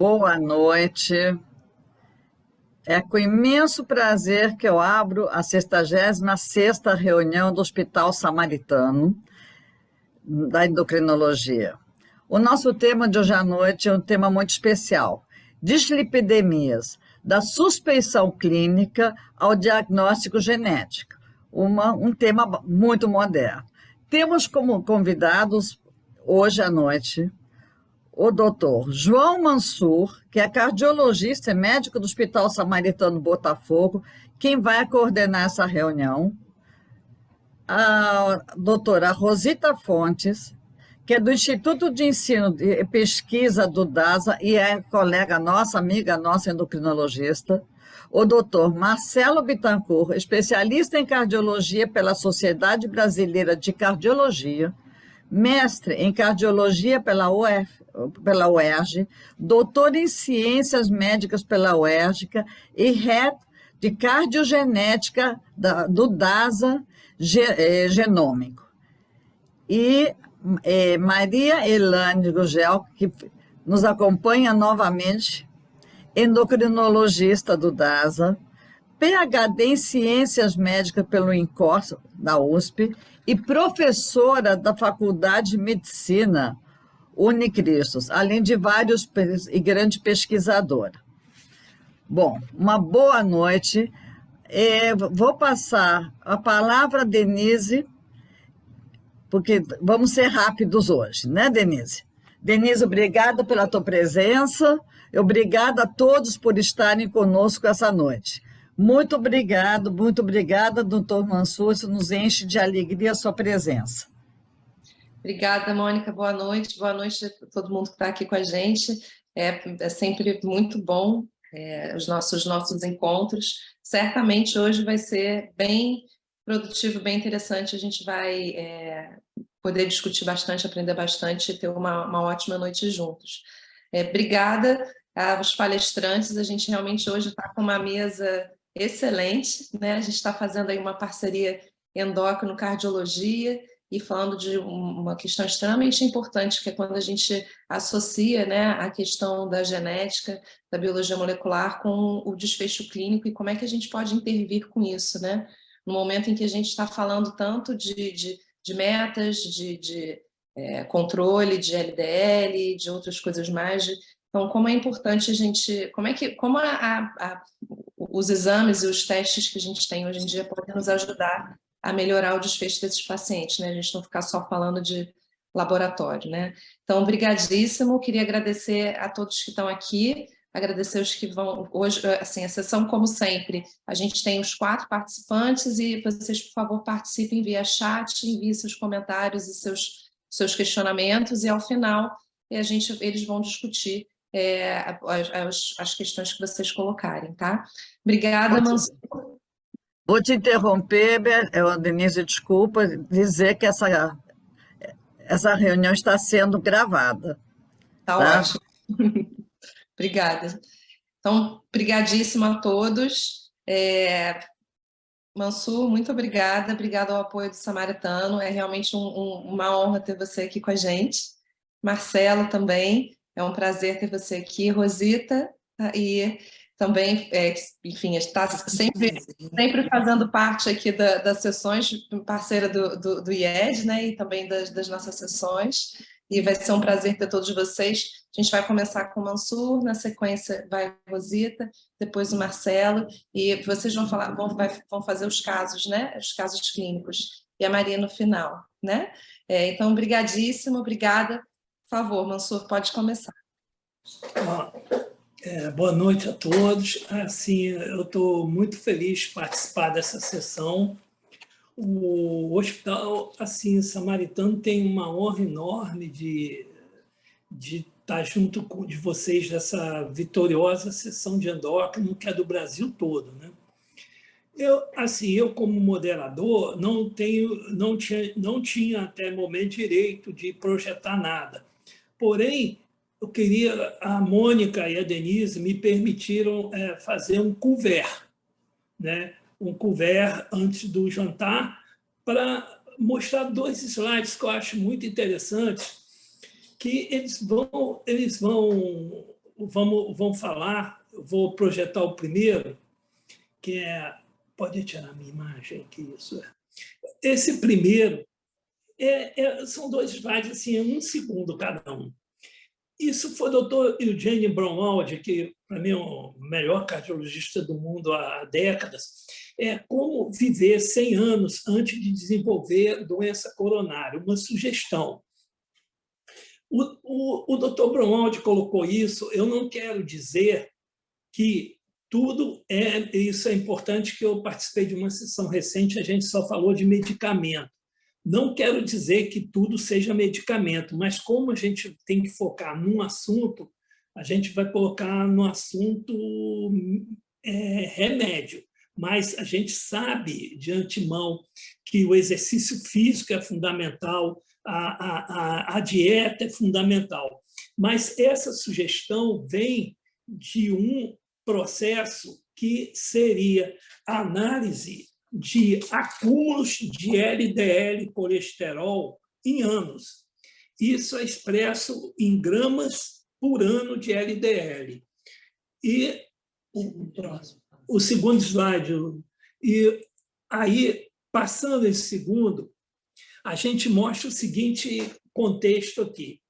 Boa noite. É com imenso prazer que eu abro a 66ª reunião do Hospital Samaritano da Endocrinologia. O nosso tema de hoje à noite é um tema muito especial: dislipidemias, da suspeição clínica ao diagnóstico genético, um tema muito moderno. Temos como convidados hoje à noite o doutor João Mansur, que é cardiologista e médico do Hospital Samaritano Botafogo, quem vai coordenar essa reunião. A doutora Rosita Fontes, que é do Instituto de Ensino e Pesquisa do DASA e é colega nossa, amiga nossa endocrinologista. O doutor Marcelo Bittencourt, especialista em cardiologia pela Sociedade Brasileira de Cardiologia, mestre em cardiologia pela UERJ, doutor em ciências médicas pela UERJ e head de cardiogenética do DASA genômico. E Maria Elaine Gugel, que nos acompanha novamente, endocrinologista do DASA, PhD em Ciências Médicas pelo INCOR, da USP, e professora da Faculdade de Medicina Unicristos, além de e grande pesquisadora. Bom, uma boa noite. Vou passar a palavra a Denise, porque vamos ser rápidos hoje, né, Denise? Denise, obrigada pela tua presença. Obrigada a todos por estarem conosco essa noite. Muito obrigada, doutor Mansur, isso nos enche de alegria a sua presença. Obrigada, Mônica, boa noite a todo mundo que está aqui com a gente, é sempre muito bom os nossos encontros, certamente hoje vai ser bem produtivo, bem interessante, a gente vai poder discutir bastante, aprender bastante e ter uma ótima noite juntos. Obrigada aos palestrantes, a gente realmente hoje está com uma mesa excelente, né? A gente está fazendo aí uma parceria endócrino-cardiologia e falando de uma questão extremamente importante, que é quando a gente associa, né, a questão da genética, da biologia molecular com o desfecho clínico e como é que a gente pode intervir com isso, né? No momento em que a gente está falando tanto de metas, de controle, de LDL, de outras coisas mais, então como é importante a gente, como os exames e os testes que a gente tem hoje em dia podem nos ajudar a melhorar o desfecho desses pacientes, né? A gente não ficar só falando de laboratório, né? Então, obrigadíssimo, queria agradecer a todos que estão aqui, agradecer os que vão hoje, assim, a sessão, como sempre, a gente tem os 4 participantes e vocês, por favor, participem via chat, enviem seus comentários e seus questionamentos e, ao final, eles vão discutir as questões que vocês colocarem, tá? Obrigada, Mansur. Vou te interromper, Denise, desculpa, dizer que essa reunião está sendo gravada. Tá ótimo. Obrigada. Então, brigadíssima a todos. Mansur, muito obrigada ao apoio do Samaritano, é realmente uma honra ter você aqui com a gente. Marcelo também, é um prazer ter você aqui. Rosita, e também, enfim, está sempre fazendo parte aqui das sessões, parceira do IED, né, e também das nossas sessões, e vai ser um prazer ter todos vocês. A gente vai começar com o Mansur, na sequência vai a Rosita, depois o Marcelo, e vocês vão fazer os casos, né, os casos clínicos, e a Maria no final, né? Então, obrigadíssimo, obrigada. Por favor, Mansur, pode começar. Boa noite a todos. Assim, eu estou muito feliz de participar dessa sessão. O Hospital assim, Samaritano tem uma honra enorme de estar junto de vocês nessa vitoriosa sessão de endócrino, que é do Brasil todo, né? Eu como moderador, não tinha até o momento direito de projetar nada. Porém, a Mônica e a Denise me permitiram fazer um couvert, né? Um couvert antes do jantar, para mostrar 2 slides que eu acho muito interessantes, que eles vão vamos falar, eu vou projetar o primeiro, que é... Pode tirar a minha imagem aqui, isso é. Esse primeiro são 2 slides, assim, 1 segundo cada um. Isso foi o doutor Eugene Braunwald, que, para mim, é o melhor cardiologista do mundo há décadas, como viver 100 anos antes de desenvolver doença coronária, uma sugestão. O doutor Braunwald colocou isso, eu não quero dizer que tudo isso é importante, que eu participei de uma sessão recente, a gente só falou de medicamento. Não quero dizer que tudo seja medicamento, mas como a gente tem que focar num assunto, a gente vai colocar no assunto remédio. Mas a gente sabe de antemão que o exercício físico é fundamental, a dieta é fundamental. Mas essa sugestão vem de um processo que seria a análise de acúmulos de LDL colesterol em anos. Isso é expresso em gramas por ano de LDL. E o segundo slide. E aí, passando esse segundo, a gente mostra o seguinte contexto aqui.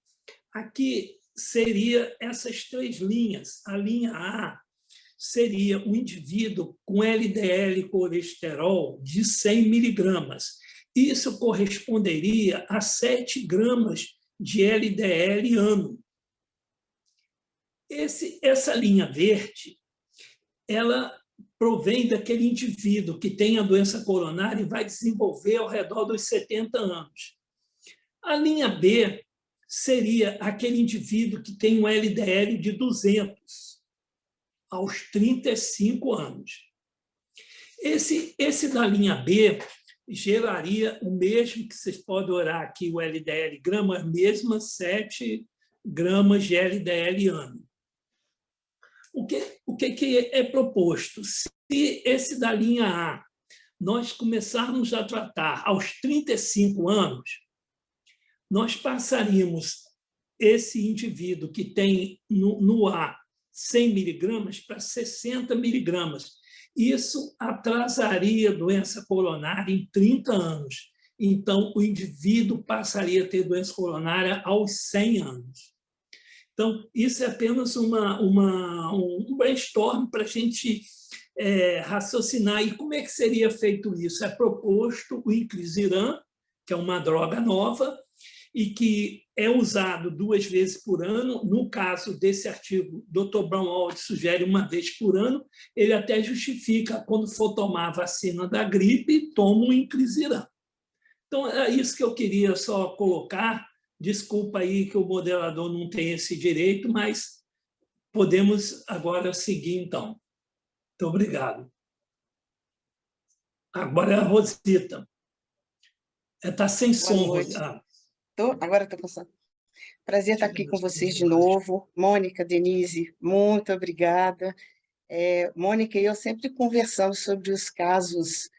Aqui seria essas 3 linhas. A linha A seria um indivíduo com LDL colesterol de 100 miligramas. Isso corresponderia a 7 gramas de LDL ano. Essa linha verde, ela provém daquele indivíduo que tem a doença coronária e vai desenvolver ao redor dos 70 anos. A linha B seria aquele indivíduo que tem um LDL de 200 aos 35 anos. Esse da linha B geraria o mesmo que vocês podem olhar aqui, o LDL grama, mesma 7 gramas de LDL ano. O que é proposto? Se esse da linha A nós começarmos a tratar aos 35 anos, nós passaríamos esse indivíduo que tem no A 100 miligramas para 60 miligramas. Isso atrasaria a doença coronária em 30 anos. Então, o indivíduo passaria a ter doença coronária aos 100 anos. Então, isso é apenas um brainstorm para a gente raciocinar. E como é que seria feito isso? É proposto o inclisiran, que é uma droga nova, e que é usado 2 vezes por ano. No caso desse artigo, Dr. Braunwald sugere 1 vez por ano. Ele até justifica, quando for tomar a vacina da gripe, toma um inclisiran. Então, é isso que eu queria só colocar. Desculpa aí que o moderador não tem esse direito, mas podemos agora seguir, então. Muito obrigado. Agora é a Rosita. Está sem som. Agora estou passando. Prazer estar aqui com vocês de novo. Mônica, Denise, muito obrigada. Mônica e eu sempre conversamos sobre os casos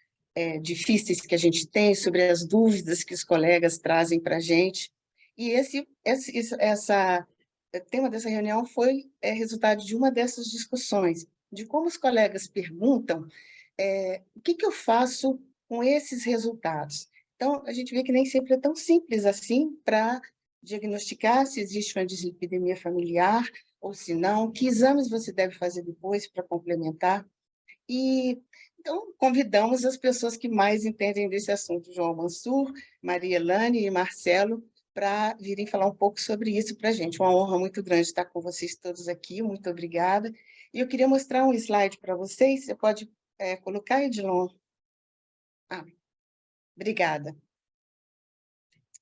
difíceis que a gente tem, sobre as dúvidas que os colegas trazem para a gente. E o tema dessa reunião foi resultado de uma dessas discussões, de como os colegas perguntam o que eu faço com esses resultados. Então, a gente vê que nem sempre é tão simples assim para diagnosticar se existe uma dislipidemia familiar ou se não, que exames você deve fazer depois para complementar. E, então, convidamos as pessoas que mais entendem desse assunto, João Mansur, Maria Elane e Marcelo, para virem falar um pouco sobre isso para a gente. Uma honra muito grande estar com vocês todos aqui, muito obrigada. E eu queria mostrar um slide para vocês, você pode colocar, Edilon? Obrigada.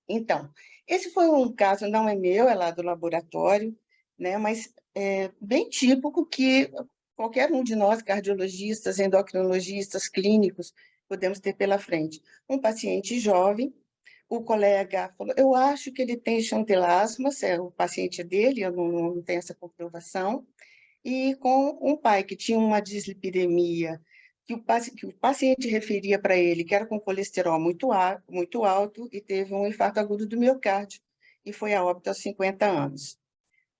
Então, esse foi um caso, não é meu, é lá do laboratório, né, mas bem típico que qualquer um de nós, cardiologistas, endocrinologistas, clínicos, podemos ter pela frente. Um paciente jovem, o colega falou, eu acho que ele tem chantelasma, é o paciente dele, eu não tenho essa comprovação, e com um pai que tinha uma dislipidemia, que o paciente referia para ele que era com colesterol muito alto e teve um infarto agudo do miocárdio e foi a óbito aos 50 anos.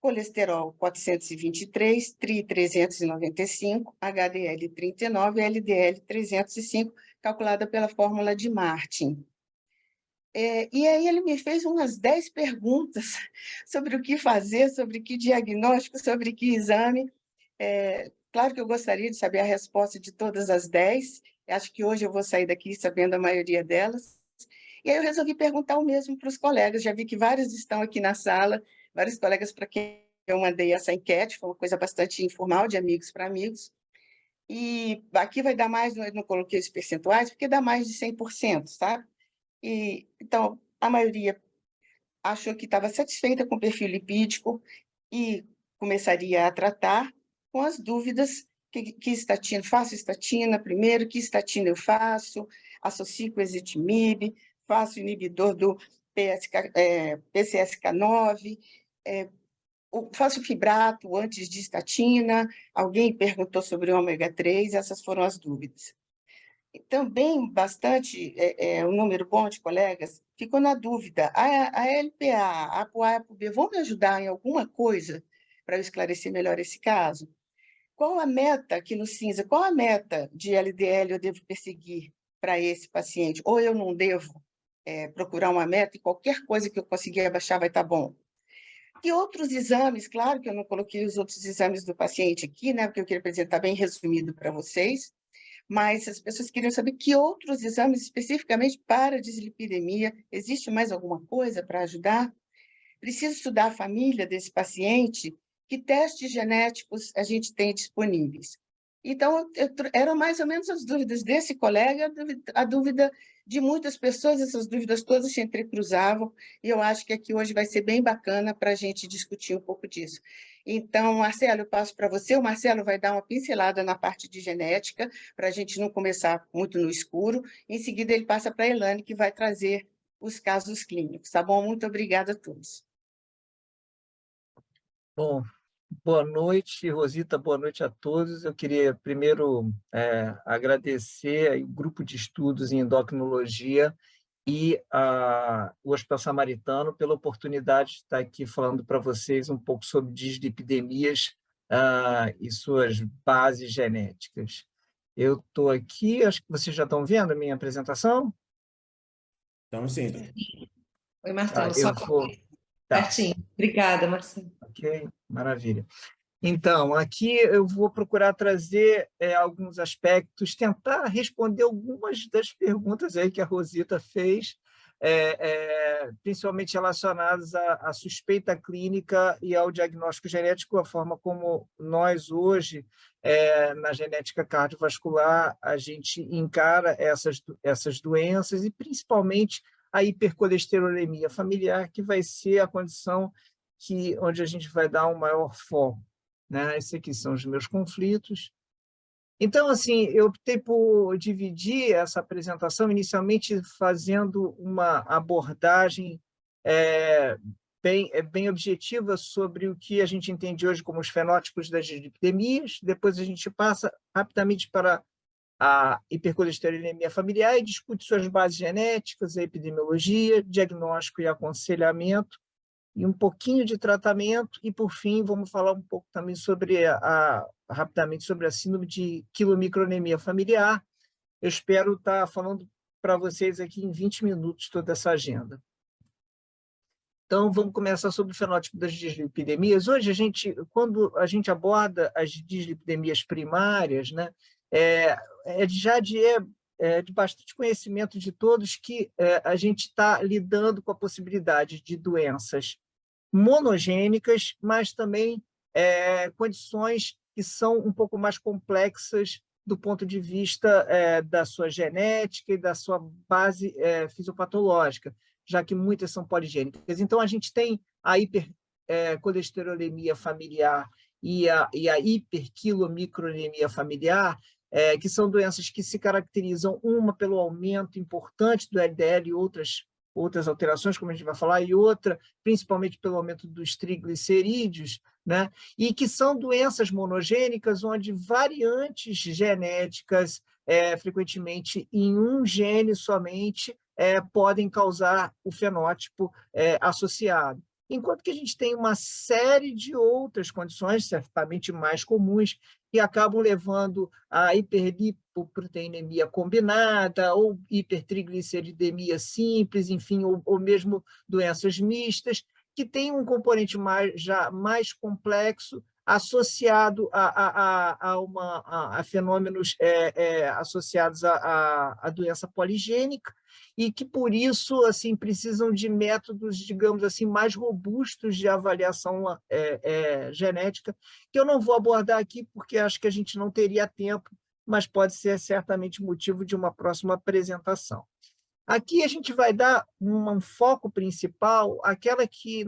colesterol 423, tri 395, HDL 39, LDL 305, calculada pela fórmula de Martin. E aí ele me fez umas 10 perguntas sobre o que fazer, sobre que diagnóstico, sobre que exame. Claro que eu gostaria de saber a resposta de todas as 10, acho que hoje eu vou sair daqui sabendo a maioria delas. E aí eu resolvi perguntar o mesmo para os colegas, já vi que vários estão aqui na sala, vários colegas para quem eu mandei essa enquete, foi uma coisa bastante informal, de amigos para amigos. E aqui vai dar mais, não coloquei os percentuais, porque dá mais de 100%, sabe? Então, a maioria achou que estava satisfeita com o perfil lipídico e começaria a tratar com as dúvidas que estatina, faço estatina primeiro, que estatina eu faço, associo com ezetimibe, faço inibidor do PCSK9, faço fibrato antes de estatina, alguém perguntou sobre o ômega 3, essas foram as dúvidas. Também bastante, um número bom de colegas ficou na dúvida, a LPA, a ApoA e a ApoB vão me ajudar em alguma coisa para eu esclarecer melhor esse caso? Qual a meta aqui no cinza? Qual a meta de LDL eu devo perseguir para esse paciente? Ou eu não devo procurar uma meta e qualquer coisa que eu conseguir abaixar vai estar bom? E outros exames, claro que eu não coloquei os outros exames do paciente aqui, né, porque eu queria apresentar bem resumido para vocês, mas as pessoas queriam saber que outros exames especificamente para dislipidemia, existe mais alguma coisa para ajudar? Preciso estudar a família desse paciente, que testes genéticos a gente tem disponíveis? Então, eram mais ou menos as dúvidas desse colega, a dúvida de muitas pessoas, essas dúvidas todas se entrecruzavam, e eu acho que aqui hoje vai ser bem bacana para a gente discutir um pouco disso. Então, Marcelo, eu passo para você, o Marcelo vai dar uma pincelada na parte de genética, para a gente não começar muito no escuro, em seguida ele passa para a Elane, que vai trazer os casos clínicos, tá bom? Muito obrigada a todos. Bom, boa noite, Rosita, boa noite a todos. Eu queria primeiro agradecer o grupo de estudos em endocrinologia e o Hospital Samaritano pela oportunidade de estar aqui falando para vocês um pouco sobre dislipidemias e suas bases genéticas. Eu estou aqui, acho que vocês já estão vendo a minha apresentação? Então, sim. Oi, Marcelo, só certinho. Obrigada, Marcelo. Ok, maravilha. Então, aqui eu vou procurar trazer alguns aspectos, tentar responder algumas das perguntas aí que a Rosita fez, principalmente relacionadas à suspeita clínica e ao diagnóstico genético, a forma como nós hoje, na genética cardiovascular, a gente encara essas doenças e, principalmente, a hipercolesterolemia familiar, que vai ser a condição onde a gente vai dar um maior foco. Né? Esses aqui são os meus conflitos. Então, assim, eu optei por dividir essa apresentação inicialmente fazendo uma abordagem bem objetiva sobre o que a gente entende hoje como os fenótipos das dislipidemias. Depois a gente passa rapidamente para a hipercolesterolemia familiar e discute suas bases genéticas, a epidemiologia, diagnóstico e aconselhamento, e um pouquinho de tratamento, e, por fim, vamos falar um pouco também rapidamente sobre a síndrome de quilomicronemia familiar. Eu espero estar falando para vocês aqui em 20 minutos toda essa agenda. Então, vamos começar sobre o fenótipo das dislipidemias. Hoje, quando a gente aborda as dislipidemias primárias, né, de bastante conhecimento de todos que a gente está lidando com a possibilidade de doenças monogênicas, mas também condições que são um pouco mais complexas do ponto de vista da sua genética e da sua base fisiopatológica, já que muitas são poligênicas. Então, a gente tem a hipercolesterolemia familiar e a hiperquilomicronemia familiar, que são doenças que se caracterizam, uma pelo aumento importante do LDL e outras alterações, como a gente vai falar, e outra, principalmente pelo aumento dos triglicerídeos, né? E que são doenças monogênicas, onde variantes genéticas, frequentemente em um gene somente, podem causar o fenótipo associado. enquanto que a gente tem uma série de outras condições, certamente mais comuns, que acabam levando a hiperlipoproteinemia combinada, ou hipertrigliceridemia simples, enfim, ou mesmo doenças mistas, que têm um componente já mais complexo, associado a fenômenos associados à doença poligênica, e que, por isso, assim, precisam de métodos, digamos assim, mais robustos de avaliação genética, que eu não vou abordar aqui, porque acho que a gente não teria tempo, mas pode ser certamente motivo de uma próxima apresentação. Aqui a gente vai dar um foco principal, aquela que,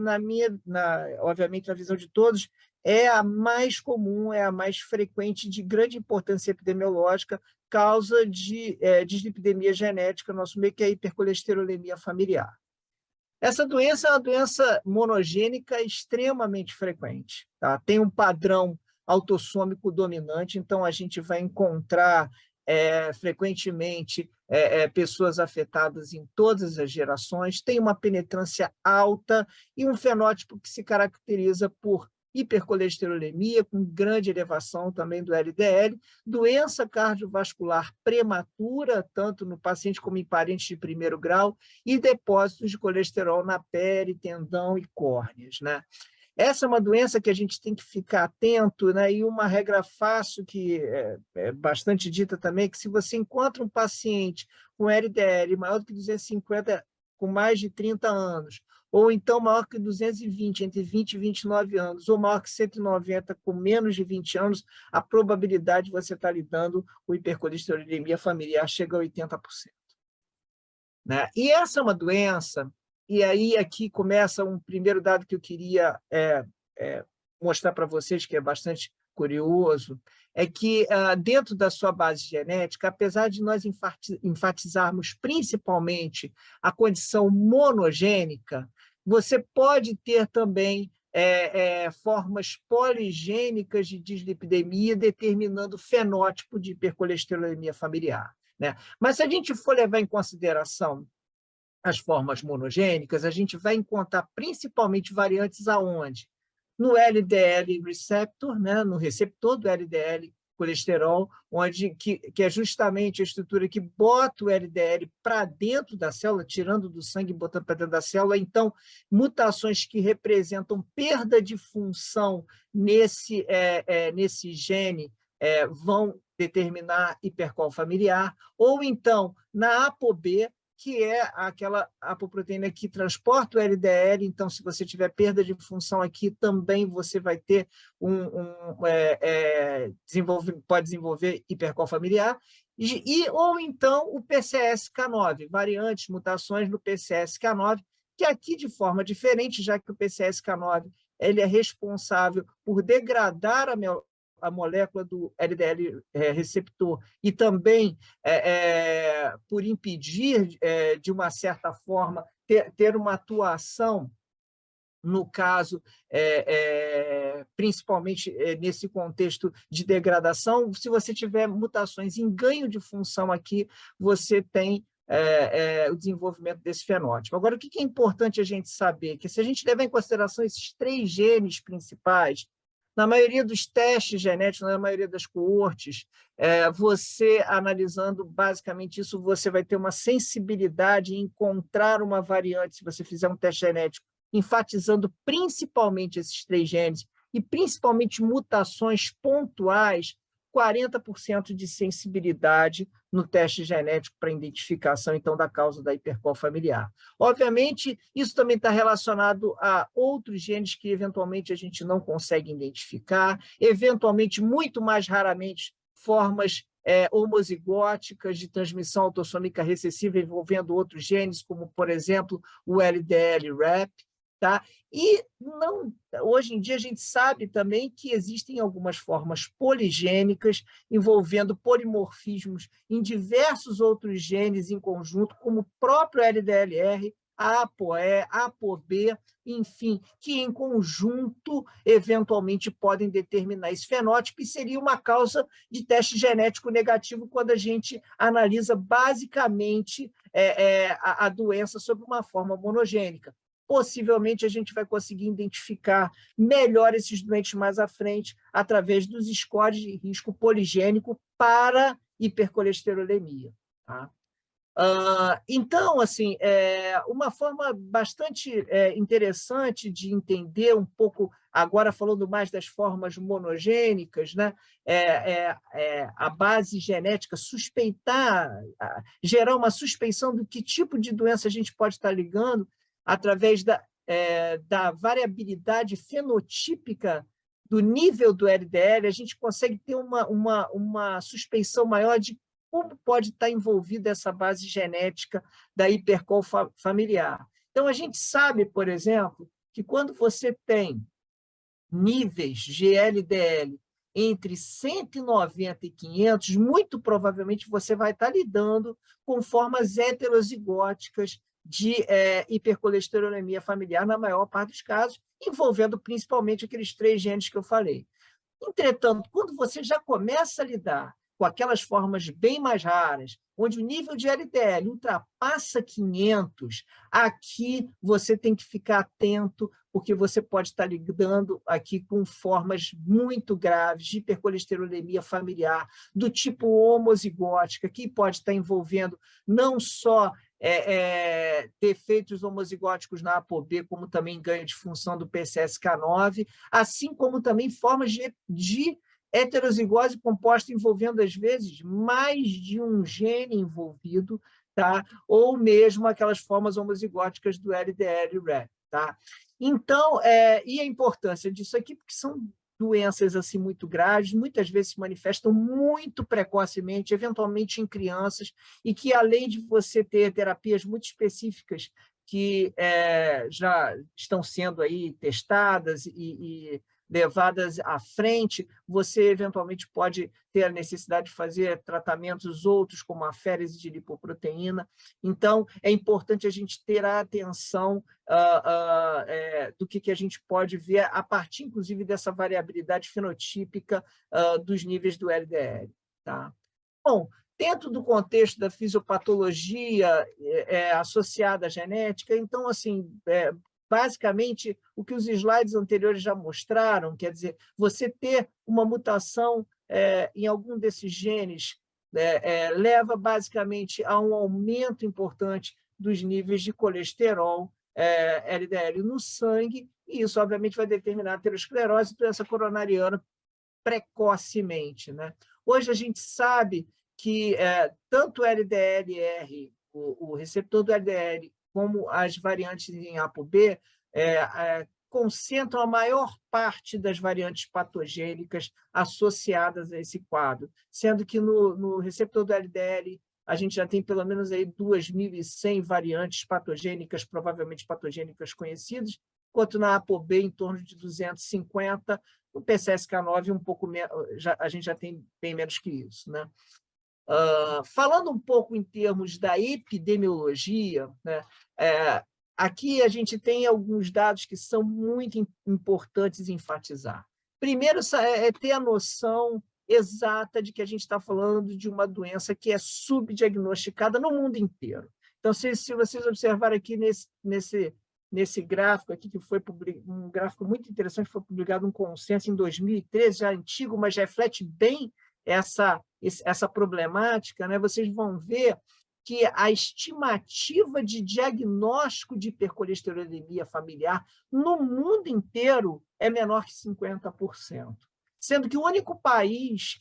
obviamente, na visão de todos, é a mais comum, é a mais frequente, de grande importância epidemiológica, causa de dislipidemia genética no nosso meio, que é a hipercolesterolemia familiar. Essa doença é uma doença monogênica extremamente frequente. Tá? Tem um padrão autossômico dominante, então a gente vai encontrar frequentemente pessoas afetadas em todas as gerações, tem uma penetrância alta e um fenótipo que se caracteriza por hipercolesterolemia, com grande elevação também do LDL, doença cardiovascular prematura, tanto no paciente como em parentes de primeiro grau, e depósitos de colesterol na pele, tendão e córneas, né? Essa é uma doença que a gente tem que ficar atento, né? E uma regra fácil, que é bastante dita também, que se você encontra um paciente com LDL maior do que 250, com mais de 30 anos, ou então maior que 220, entre 20 e 29 anos, ou maior que 190, com menos de 20 anos, a probabilidade de você estar lidando com hipercolesterolemia familiar chega a 80%. Né? E essa é uma doença, e aí aqui começa um primeiro dado que eu queria mostrar para vocês, que é bastante curioso, é que dentro da sua base genética, apesar de nós enfatizarmos principalmente a condição monogênica, você pode ter também formas poligênicas de dislipidemia, determinando o fenótipo de hipercolesterolemia familiar. Né? Mas se a gente for levar em consideração as formas monogênicas, a gente vai encontrar principalmente variantes aonde? No LDL receptor, né? No receptor do LDL colesterol, que é justamente a estrutura que bota o LDL para dentro da célula, tirando do sangue e botando para dentro da célula. Então, mutações que representam perda de função nesse gene vão determinar hipercol familiar, ou então na ApoB, que é aquela apoproteína que transporta o LDL, então, se você tiver perda de função aqui, também você vai ter pode desenvolver hipercol familiar, ou então o PCSK9, variantes, mutações no PCSK9, que aqui de forma diferente, já que o PCSK9 ele é responsável por degradar a molécula do LDL receptor e também por impedir, de uma certa forma, ter uma atuação, no caso, principalmente nesse contexto de degradação. Se você tiver mutações em ganho de função aqui, você tem o desenvolvimento desse fenótipo. Agora, o que é importante a gente saber? Que se a gente levar em consideração esses 3 genes principais, na maioria dos testes genéticos, na maioria das coortes, você, analisando basicamente isso, você vai ter uma sensibilidade em encontrar uma variante, se você fizer um teste genético, enfatizando principalmente esses 3 genes, e principalmente mutações pontuais, 40% de sensibilidade no teste genético para identificação, então, da causa da hipercol familiar. Obviamente, isso também está relacionado a outros genes que, eventualmente, a gente não consegue identificar, eventualmente, muito mais raramente, formas homozigóticas de transmissão autossômica recessiva envolvendo outros genes, como, por exemplo, o LDL-RAP. Tá? E hoje em dia a gente sabe também que existem algumas formas poligênicas envolvendo polimorfismos em diversos outros genes em conjunto, como o próprio LDLR, a ApoE, a ApoB, enfim, que em conjunto eventualmente podem determinar esse fenótipo, e seria uma causa de teste genético negativo quando a gente analisa basicamente a doença sob uma forma monogênica. possivelmente a gente vai conseguir identificar melhor esses doentes mais à frente através dos scores de risco poligênico para hipercolesterolemia. Tá? Então, assim, uma forma bastante interessante de entender um pouco, agora falando mais das formas monogênicas, né, a base genética, gerar uma suspeição do que tipo de doença a gente pode estar ligando através da variabilidade fenotípica do nível do LDL, a gente consegue ter uma suspeição maior de como pode estar envolvida essa base genética da hipercol familiar. Então, a gente sabe, por exemplo, que quando você tem níveis de LDL entre 190 e 500, muito provavelmente você vai estar lidando com formas heterozigóticas de hipercolesterolemia familiar, na maior parte dos casos, envolvendo principalmente aqueles 3 genes que eu falei. Entretanto, quando você já começa a lidar com aquelas formas bem mais raras, onde o nível de LDL ultrapassa 500, aqui você tem que ficar atento, porque você pode estar lidando aqui com formas muito graves de hipercolesterolemia familiar, do tipo homozigótica, que pode estar envolvendo não só defeitos homozigóticos na ApoB, como também ganho de função do PCSK9, assim como também formas de heterozigose composta envolvendo, às vezes, mais de um gene envolvido, tá? Ou mesmo aquelas formas homozigóticas do LDL-RAP. Tá? Então, e a importância disso aqui, porque são doenças assim, muito graves, muitas vezes se manifestam muito precocemente, eventualmente em crianças, e que, além de você ter terapias muito específicas que já estão sendo aí testadas e levadas à frente, você eventualmente pode ter a necessidade de fazer tratamentos outros, como a férise de lipoproteína. Então, é importante a gente ter a atenção do que a gente pode ver a partir, inclusive, dessa variabilidade fenotípica dos níveis do LDL. Tá? Bom, dentro do contexto da fisiopatologia associada à genética, então, assim, basicamente, o que os slides anteriores já mostraram, quer dizer, você ter uma mutação em algum desses genes leva, basicamente, a um aumento importante dos níveis de colesterol, LDL no sangue, e isso, obviamente, vai determinar a aterosclerose e doença coronariana precocemente. Né? Hoje, a gente sabe que tanto o LDLR, o receptor do LDL, como as variantes em ApoB, concentram a maior parte das variantes patogênicas associadas a esse quadro, sendo que no receptor do LDL a gente já tem pelo menos aí 2.100 variantes patogênicas, provavelmente patogênicas conhecidas, enquanto na ApoB em torno de 250, no PCSK9 um pouco menos, a gente já tem bem menos que isso. Né? Falando um pouco em termos da epidemiologia, né, aqui a gente tem alguns dados que são muito importantes enfatizar. Primeiro, é ter a noção exata de que a gente está falando de uma doença que é subdiagnosticada no mundo inteiro. Então, se vocês observarem aqui nesse gráfico aqui, que foi um gráfico muito interessante, foi publicado um consenso em 2013, já antigo, mas reflete bem essa problemática, né? Vocês vão ver que a estimativa de diagnóstico de hipercolesterolemia familiar no mundo inteiro é menor que 50%. Sendo que o único país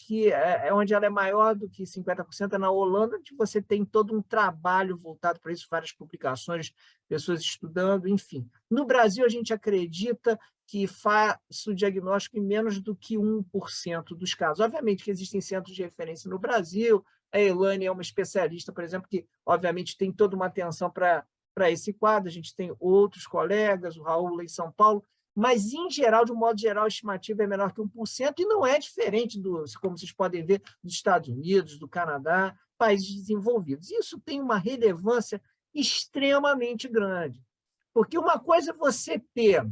onde ela é maior do que 50% é na Holanda, onde você tem todo um trabalho voltado para isso, várias publicações, pessoas estudando, enfim. No Brasil, a gente acredita que faz o diagnóstico em menos do que 1% dos casos. Obviamente que existem centros de referência no Brasil, a Elane é uma especialista, por exemplo, que obviamente tem toda uma atenção para esse quadro, a gente tem outros colegas, o Raul em São Paulo, mas, em geral, de um modo geral, a estimativa é menor que 1%, e não é diferente, como vocês podem ver, dos Estados Unidos, do Canadá, países desenvolvidos. Isso tem uma relevância extremamente grande, porque uma coisa é você ter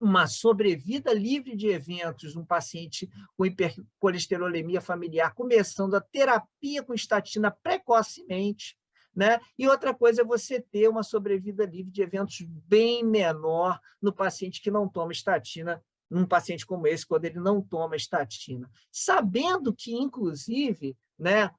uma sobrevida livre de eventos num paciente com hipercolesterolemia familiar, começando a terapia com estatina precocemente, né? E outra coisa é você ter uma sobrevida livre de eventos bem menor no paciente que não toma estatina, num paciente como esse, quando ele não toma estatina. Sabendo que, inclusive, né,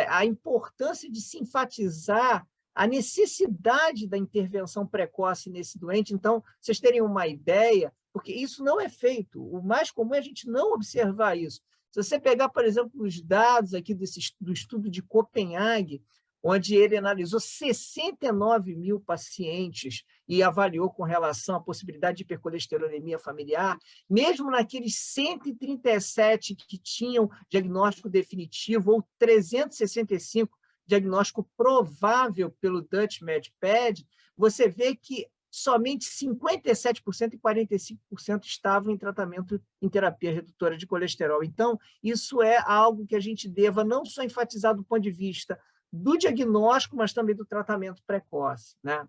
a importância de se enfatizar a necessidade da intervenção precoce nesse doente. Então, vocês terem uma ideia, porque isso não é feito, o mais comum é a gente não observar isso. Se você pegar, por exemplo, os dados aqui do estudo de Copenhague, onde ele analisou 69 mil pacientes e avaliou com relação à possibilidade de hipercolesterolemia familiar, mesmo naqueles 137 que tinham diagnóstico definitivo ou 365 diagnóstico provável pelo Dutch MedPed, você vê que somente 57% e 45% estavam em tratamento em terapia redutora de colesterol. Então, isso é algo que a gente deva não só enfatizar do ponto de vista do diagnóstico, mas também do tratamento precoce, né?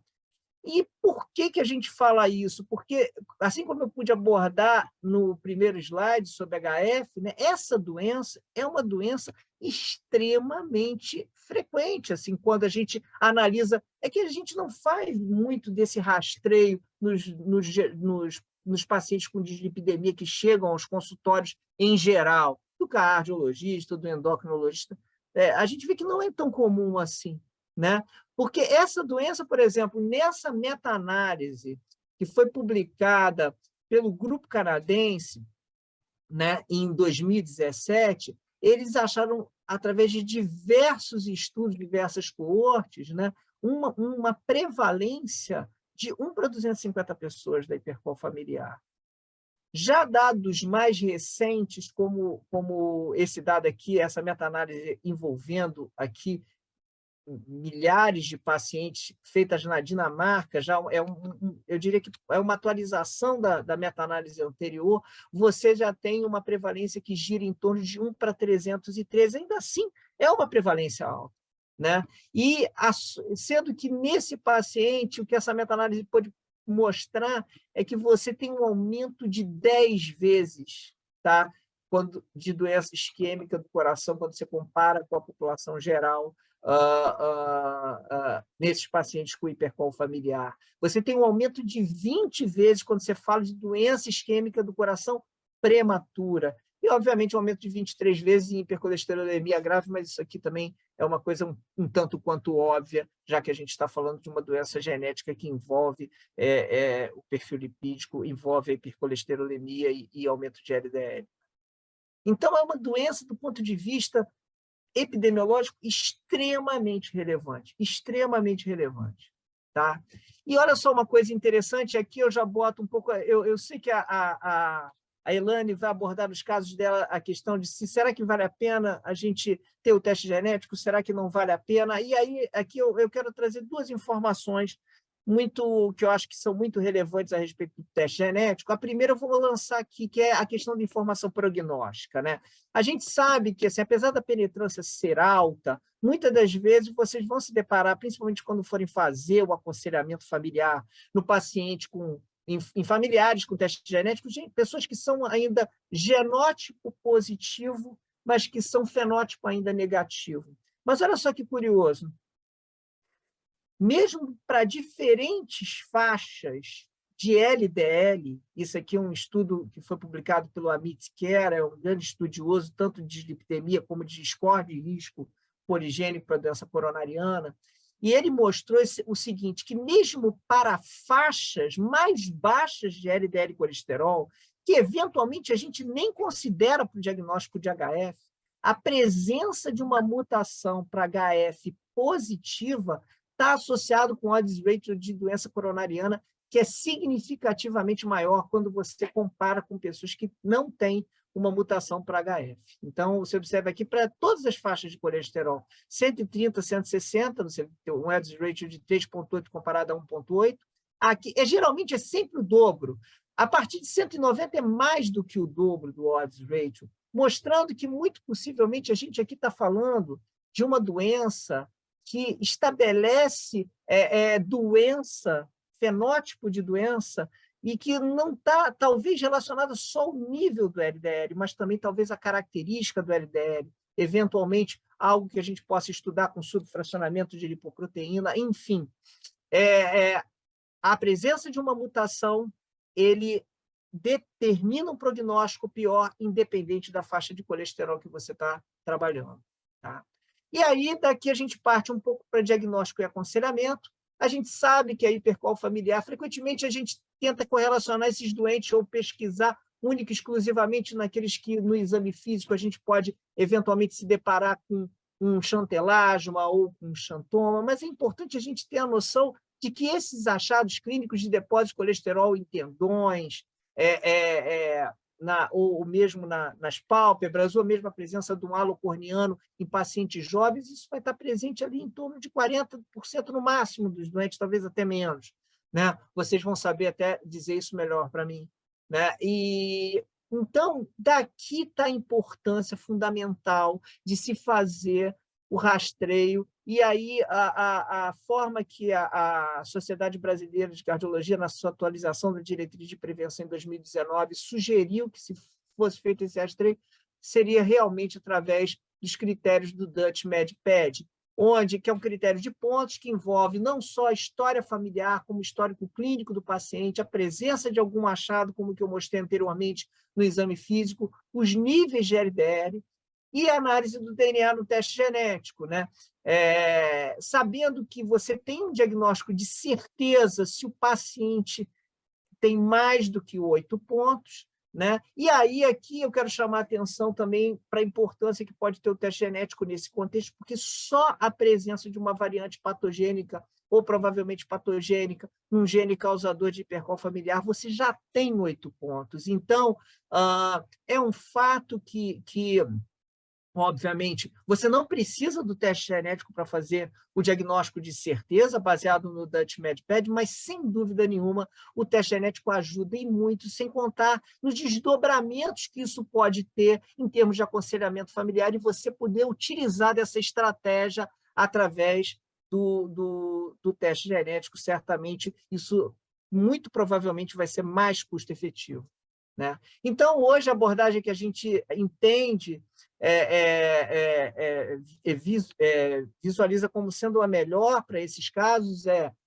E por que a gente fala isso? Porque, assim como eu pude abordar no primeiro slide sobre HF, né, essa doença é uma doença extremamente frequente, assim, quando a gente analisa, é que a gente não faz muito desse rastreio nos pacientes com dislipidemia que chegam aos consultórios em geral, do cardiologista, do endocrinologista. A gente vê que não é tão comum assim, né? Porque essa doença, por exemplo, nessa meta-análise que foi publicada pelo grupo canadense, né, em 2017, eles acharam, através de diversos estudos, diversas coortes, né, uma prevalência de 1 para 250 pessoas da hipercol familiar. Já dados mais recentes, como esse dado aqui, essa meta-análise envolvendo aqui milhares de pacientes feitas na Dinamarca, já eu diria que é uma atualização da meta-análise anterior, você já tem uma prevalência que gira em torno de 1 para 313, ainda assim é uma prevalência alta, né? E sendo que nesse paciente, o que essa meta-análise pode mostrar é que você tem um aumento de 10 vezes, tá? De doença isquêmica do coração, quando você compara com a população geral, nesses pacientes com hipercol familiar. Você tem um aumento de 20 vezes quando você fala de doença isquêmica do coração prematura. E, obviamente, um aumento de 23 vezes em hipercolesterolemia grave, mas isso aqui também é uma coisa um tanto quanto óbvia, já que a gente está falando de uma doença genética que envolve o perfil lipídico, envolve a hipercolesterolemia e aumento de LDL. Então, é uma doença, do ponto de vista epidemiológico, extremamente relevante, tá? E olha só uma coisa interessante, aqui eu já boto um pouco, eu sei que a Elane vai abordar nos casos dela a questão de será que vale a pena a gente ter o teste genético, será que não vale a pena? E aí, aqui eu quero trazer duas informações que eu acho que são muito relevantes a respeito do teste genético. A primeira eu vou lançar aqui, que é a questão da informação prognóstica, né? A gente sabe que, assim, apesar da penetrância ser alta, muitas das vezes vocês vão se deparar, principalmente quando forem fazer o aconselhamento familiar no paciente em familiares com teste genético, pessoas que são ainda genótipo positivo, mas que são fenótipo ainda negativo. Mas olha só que curioso, mesmo para diferentes faixas de LDL, isso aqui é um estudo que foi publicado pelo Amit Kher, é um grande estudioso tanto de dislipidemia como de score de risco poligênico para a doença coronariana, e ele mostrou o seguinte, que mesmo para faixas mais baixas de LDL colesterol, que eventualmente a gente nem considera para o diagnóstico de HF, a presença de uma mutação para HF positiva está associado com odds ratio de doença coronariana, que é significativamente maior quando você compara com pessoas que não têm uma mutação para HF. Então, você observa aqui para todas as faixas de colesterol, 130, 160, você tem um odds ratio de 3,8 comparado a 1,8. Aqui, geralmente é sempre o dobro. A partir de 190 é mais do que o dobro do odds ratio, mostrando que, muito possivelmente, a gente aqui está falando de uma doença que estabelece doença, fenótipo de doença, e que não está, talvez, relacionada só ao nível do LDL, mas também, talvez, à característica do LDL, eventualmente, algo que a gente possa estudar com subfracionamento de lipoproteína, enfim. A presença de uma mutação, ele determina um prognóstico pior, independente da faixa de colesterol que você está trabalhando. Tá? E aí, daqui a gente parte um pouco para diagnóstico e aconselhamento. A gente sabe que a hipercol familiar, frequentemente a gente tenta correlacionar esses doentes ou pesquisar única e exclusivamente naqueles que, no exame físico, a gente pode eventualmente se deparar com um chantelasma ou com um xantoma, mas é importante a gente ter a noção de que esses achados clínicos de depósito de colesterol em tendões, ou mesmo nas pálpebras, ou mesmo a presença de um halo corneano em pacientes jovens, isso vai estar presente ali em torno de 40% no máximo dos doentes, talvez até menos. Né? Vocês vão saber até dizer isso melhor para mim. Né? E, então, daqui está a importância fundamental de se fazer o rastreio, e aí a forma que a Sociedade Brasileira de Cardiologia, na sua atualização da diretriz de prevenção em 2019, sugeriu que, se fosse feito esse rastreio, seria realmente através dos critérios do Dutch MedPed, que é um critério de pontos que envolve não só a história familiar, como o histórico clínico do paciente, a presença de algum achado, como que eu mostrei anteriormente no exame físico, os níveis de LDL, e a análise do DNA no teste genético, né? Sabendo que você tem um diagnóstico de certeza se o paciente tem mais do que 8 pontos, né? E aí, aqui, eu quero chamar a atenção também para a importância que pode ter o teste genético nesse contexto, porque só a presença de uma variante patogênica, ou provavelmente patogênica, um gene causador de hipercol familiar, você já tem 8 pontos. Então, é um fato que obviamente, você não precisa do teste genético para fazer o diagnóstico de certeza, baseado no Dutch MedPed, mas, sem dúvida nenhuma, o teste genético ajuda e muito, sem contar nos desdobramentos que isso pode ter em termos de aconselhamento familiar e você poder utilizar dessa estratégia através do teste genético. Certamente, isso muito provavelmente vai ser mais custo-efetivo. Né? Então, hoje, a abordagem que a gente entende visualiza como sendo a melhor para esses casos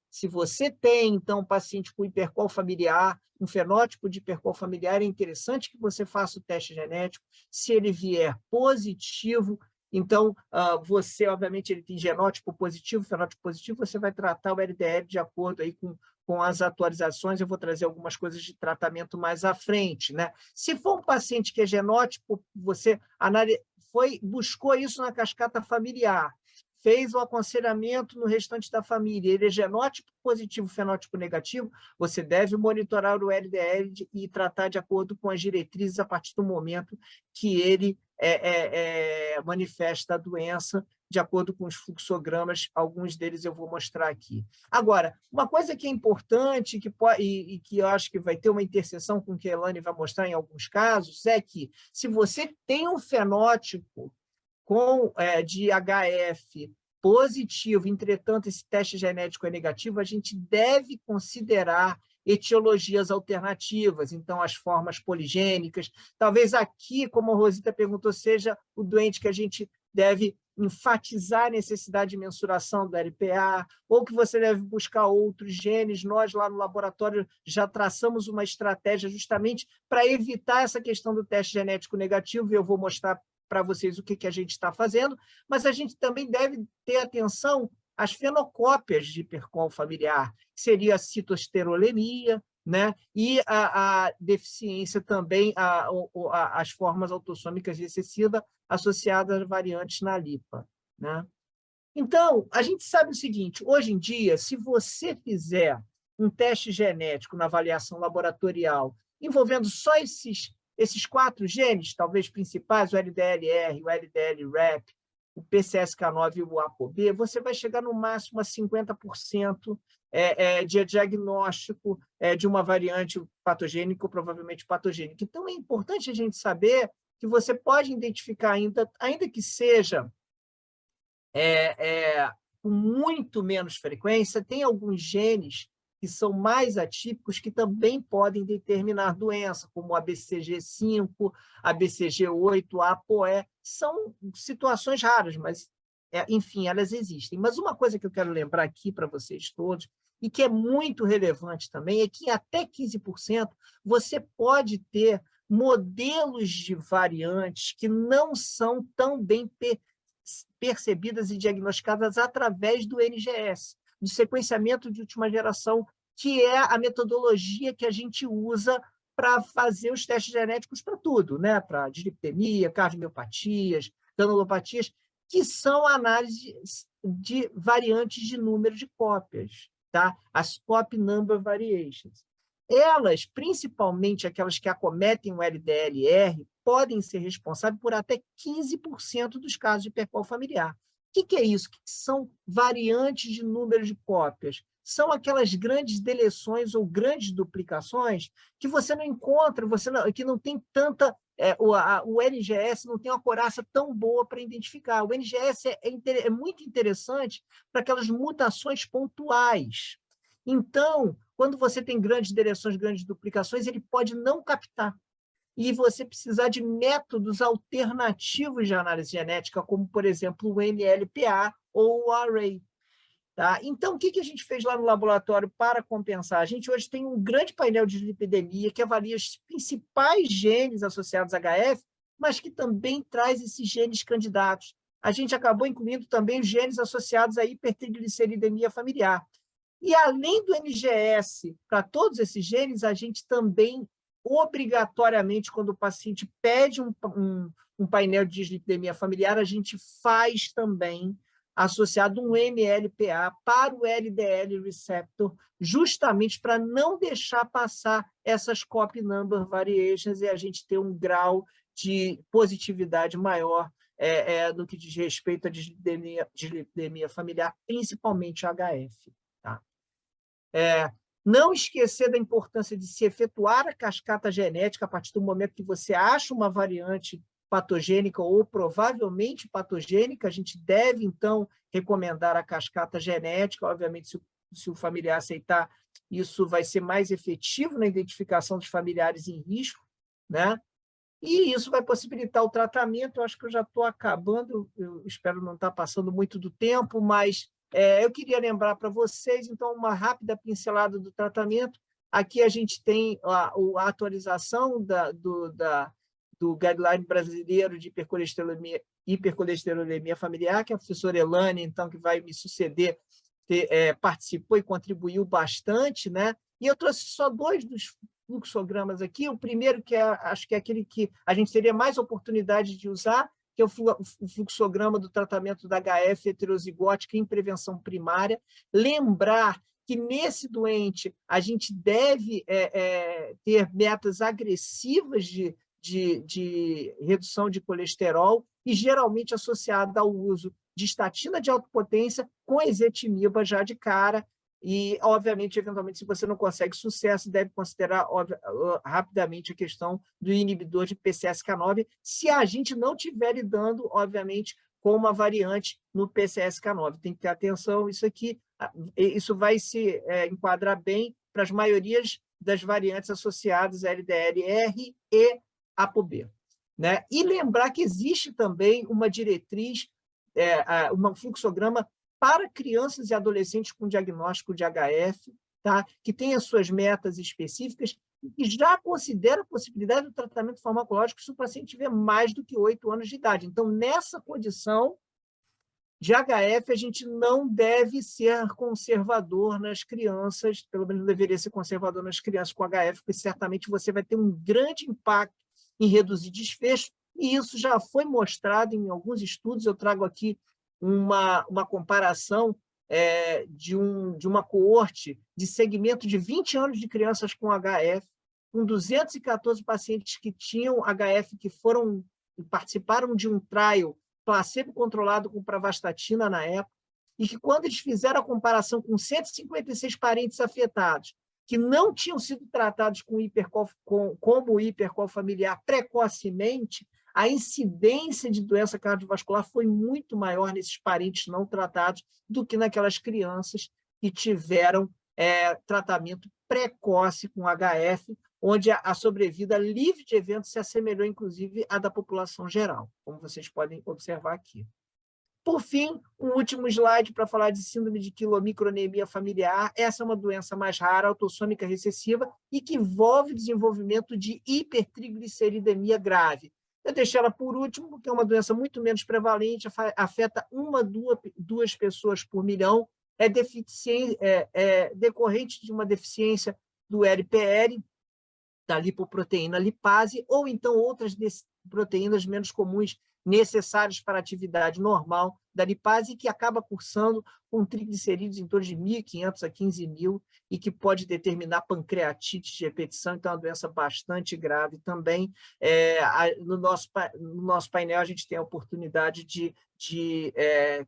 se você tem, então, um paciente com hipercol familiar, um fenótipo de hipercol familiar, é interessante que você faça o teste genético. Se ele vier positivo, então, você, obviamente, ele tem genótipo positivo, fenótipo positivo, você vai tratar o LDL de acordo aí com as atualizações. Eu vou trazer algumas coisas de tratamento mais à frente. Né? Se for um paciente que é genótipo, você buscou isso na cascata familiar, fez o aconselhamento no restante da família, ele é genótipo positivo, fenótipo negativo, você deve monitorar o LDL e tratar de acordo com as diretrizes a partir do momento que ele manifesta a doença, de acordo com os fluxogramas, alguns deles eu vou mostrar aqui. Agora, uma coisa que é importante e que eu acho que vai ter uma interseção com o que a Elane vai mostrar em alguns casos, é que, se você tem um fenótipo de HF positivo, entretanto, esse teste genético é negativo, a gente deve considerar etiologias alternativas, então as formas poligênicas. Talvez aqui, como a Rosita perguntou, seja o doente que a gente deve enfatizar a necessidade de mensuração do LPA, ou que você deve buscar outros genes. Nós, lá no laboratório, já traçamos uma estratégia justamente para evitar essa questão do teste genético negativo, e eu vou mostrar para vocês o que a gente está fazendo, mas a gente também deve ter atenção às fenocópias de hipercol familiar, que seria a citoesterolemia, né? E a deficiência também, as formas autossômicas recessivas associadas a variantes na LIPA. Né? Então, a gente sabe o seguinte, hoje em dia, se você fizer um teste genético na avaliação laboratorial, envolvendo só esses 4 genes, talvez principais, o LDLR, o LDL-RAP, o PCSK9 e o ApoB, você vai chegar no máximo a 50% de diagnóstico de uma variante patogênica ou provavelmente patogênica. Então, é importante a gente saber que você pode identificar, ainda que seja com muito menos frequência, tem alguns genes que são mais atípicos que também podem determinar doença, como a BCG5, a BCG8, a ApoE, são situações raras, mas, enfim, elas existem. Mas uma coisa que eu quero lembrar aqui para vocês todos, e que é muito relevante também, é que até 15% você pode ter modelos de variantes que não são tão bem percebidas e diagnosticadas através do NGS, do sequenciamento de última geração, que é a metodologia que a gente usa para fazer os testes genéticos para tudo, né? Para dislipidemia, cardiomiopatias, granulopatias, que são análises de variantes de número de cópias, tá? As copy number variations. Elas, principalmente aquelas que acometem o LDLR, podem ser responsáveis por até 15% dos casos de hipercol familiar. O que é isso? O que são variantes de número de cópias? São aquelas grandes deleções ou grandes duplicações que você não encontra, que não tem tanta... o NGS não tem uma coraça tão boa para identificar. O NGS é muito interessante para aquelas mutações pontuais. Então, quando você tem grandes deleções, grandes duplicações, ele pode não captar. E você precisar de métodos alternativos de análise genética, como, por exemplo, o NLPA ou o Array. Tá? Então, o que a gente fez lá no laboratório para compensar? A gente hoje tem um grande painel de lipidemia que avalia os principais genes associados a HF, mas que também traz esses genes candidatos. A gente acabou incluindo também os genes associados à hipertrigliceridemia familiar. E, além do NGS, para todos esses genes, a gente também, obrigatoriamente, quando o paciente pede um painel de dislipidemia familiar, a gente faz também associado um NLPA para o LDL receptor, justamente para não deixar passar essas copy number variations e a gente ter um grau de positividade maior no que diz respeito à dislipidemia familiar, principalmente a HF. Tá? Não esquecer da importância de se efetuar a cascata genética a partir do momento que você acha uma variante patogênica ou provavelmente patogênica, a gente deve, então, recomendar a cascata genética. Obviamente, se o familiar aceitar, isso vai ser mais efetivo na identificação dos familiares em risco, né? E isso vai possibilitar o tratamento. Eu acho que eu já estou acabando, eu espero não estar passando muito do tempo, mas eu queria lembrar para vocês, então, uma rápida pincelada do tratamento. Aqui a gente tem a atualização do Guideline Brasileiro de hipercolesterolemia familiar, que a professora Elane, então, que vai me suceder, participou e contribuiu bastante, né? E eu trouxe só 2 dos fluxogramas aqui. O primeiro, que acho que é aquele que a gente teria mais oportunidade de usar, que é o fluxograma do tratamento da HF heterozigótica em prevenção primária. Lembrar que nesse doente a gente deve ter metas agressivas de redução de colesterol e geralmente associada ao uso de estatina de alta potência com ezetimiba já de cara. E, obviamente, eventualmente, se você não consegue sucesso, deve considerar rapidamente a questão do inibidor de PCSK9, se a gente não estiver lidando, obviamente, com uma variante no PCSK9. Tem que ter atenção, isso vai se enquadrar bem para as maiorias das variantes associadas a LDLR e ApoB. Né? E lembrar que existe também uma diretriz, um fluxograma para crianças e adolescentes com diagnóstico de HF, tá? Que tem as suas metas específicas e já considera a possibilidade do tratamento farmacológico se o paciente tiver mais do que 8 anos de idade. Então, nessa condição de HF, a gente não deve ser conservador nas crianças, pelo menos deveria ser conservador nas crianças com HF, porque certamente você vai ter um grande impacto em reduzir desfecho, e isso já foi mostrado em alguns estudos. Eu trago aqui uma comparação de uma coorte de segmento de 20 anos de crianças com HF, com 214 pacientes que tinham HF, que participaram de um trial placebo controlado com pravastatina na época, e que, quando eles fizeram a comparação com 156 parentes afetados, que não tinham sido tratados como hipercol familiar precocemente, a incidência de doença cardiovascular foi muito maior nesses parentes não tratados do que naquelas crianças que tiveram tratamento precoce com HF, onde a sobrevida livre de eventos se assemelhou, inclusive, à da população geral, como vocês podem observar aqui. Por fim, um último slide para falar de síndrome de quilomicronemia familiar. Essa é uma doença mais rara, autossômica recessiva, e que envolve o desenvolvimento de hipertrigliceridemia grave. Eu deixei ela por último, porque é uma doença muito menos prevalente, afeta 1 a 2 pessoas por milhão, é decorrente de uma deficiência do LPL, da lipoproteína lipase, ou então outras proteínas menos comuns necessários para a atividade normal da lipase, que acaba cursando com triglicerídeos em torno de 1.500 a 15.000 e que pode determinar pancreatite de repetição, então é uma doença bastante grave também. No nosso painel, a gente tem a oportunidade de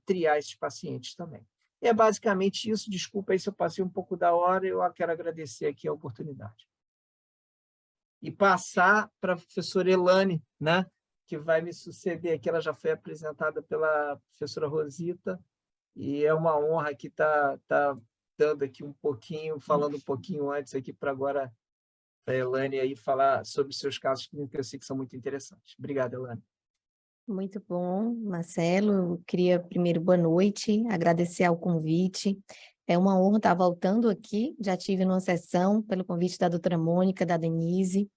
triar esses pacientes também. É basicamente isso. Desculpa aí se eu passei um pouco da hora, eu quero agradecer aqui a oportunidade. E passar para a professora Elane, né, que vai me suceder aqui. Ela já foi apresentada pela professora Rosita, e é uma honra aqui estar dando aqui um pouquinho, falando um pouquinho antes aqui para agora a Elane aí falar sobre seus casos clínicos, que eu sei que são muito interessantes. Obrigado, Elane. Muito bom, Marcelo. Eu queria primeiro, boa noite, agradecer ao convite. É uma honra estar voltando aqui. Já tive numa sessão pelo convite da doutora Mônica, da Denise.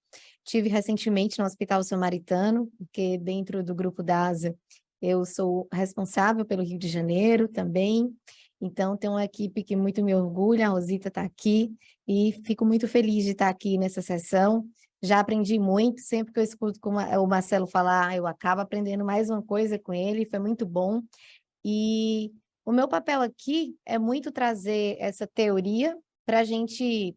Tive recentemente no Hospital Samaritano, porque dentro do grupo DASA eu sou responsável pelo Rio de Janeiro também. Então, tem uma equipe que muito me orgulha, a Rosita está aqui, e fico muito feliz de estar aqui nessa sessão. Já aprendi muito, sempre que eu escuto o Marcelo falar, eu acabo aprendendo mais uma coisa com ele, foi muito bom. E o meu papel aqui é muito trazer essa teoria para a gente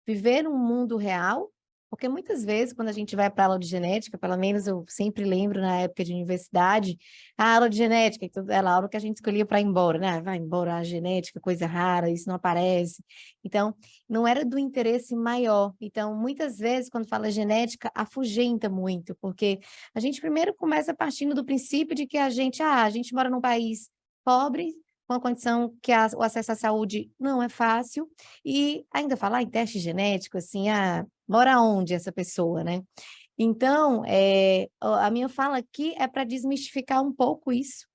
viver um mundo real, porque muitas vezes, quando a gente vai para a aula de genética, pelo menos eu sempre lembro na época de universidade, a aula de genética, era a aula que a gente escolhia para ir embora, né? Vai embora a genética, coisa rara, isso não aparece. Então, não era do interesse maior. Então, muitas vezes, quando fala genética, afugenta muito, porque a gente primeiro começa partindo do princípio de que a gente mora num país pobre, com a condição que o acesso à saúde não é fácil, e ainda falar em teste genético, assim, mora onde essa pessoa, né? Então, a minha fala aqui é para desmistificar um pouco isso.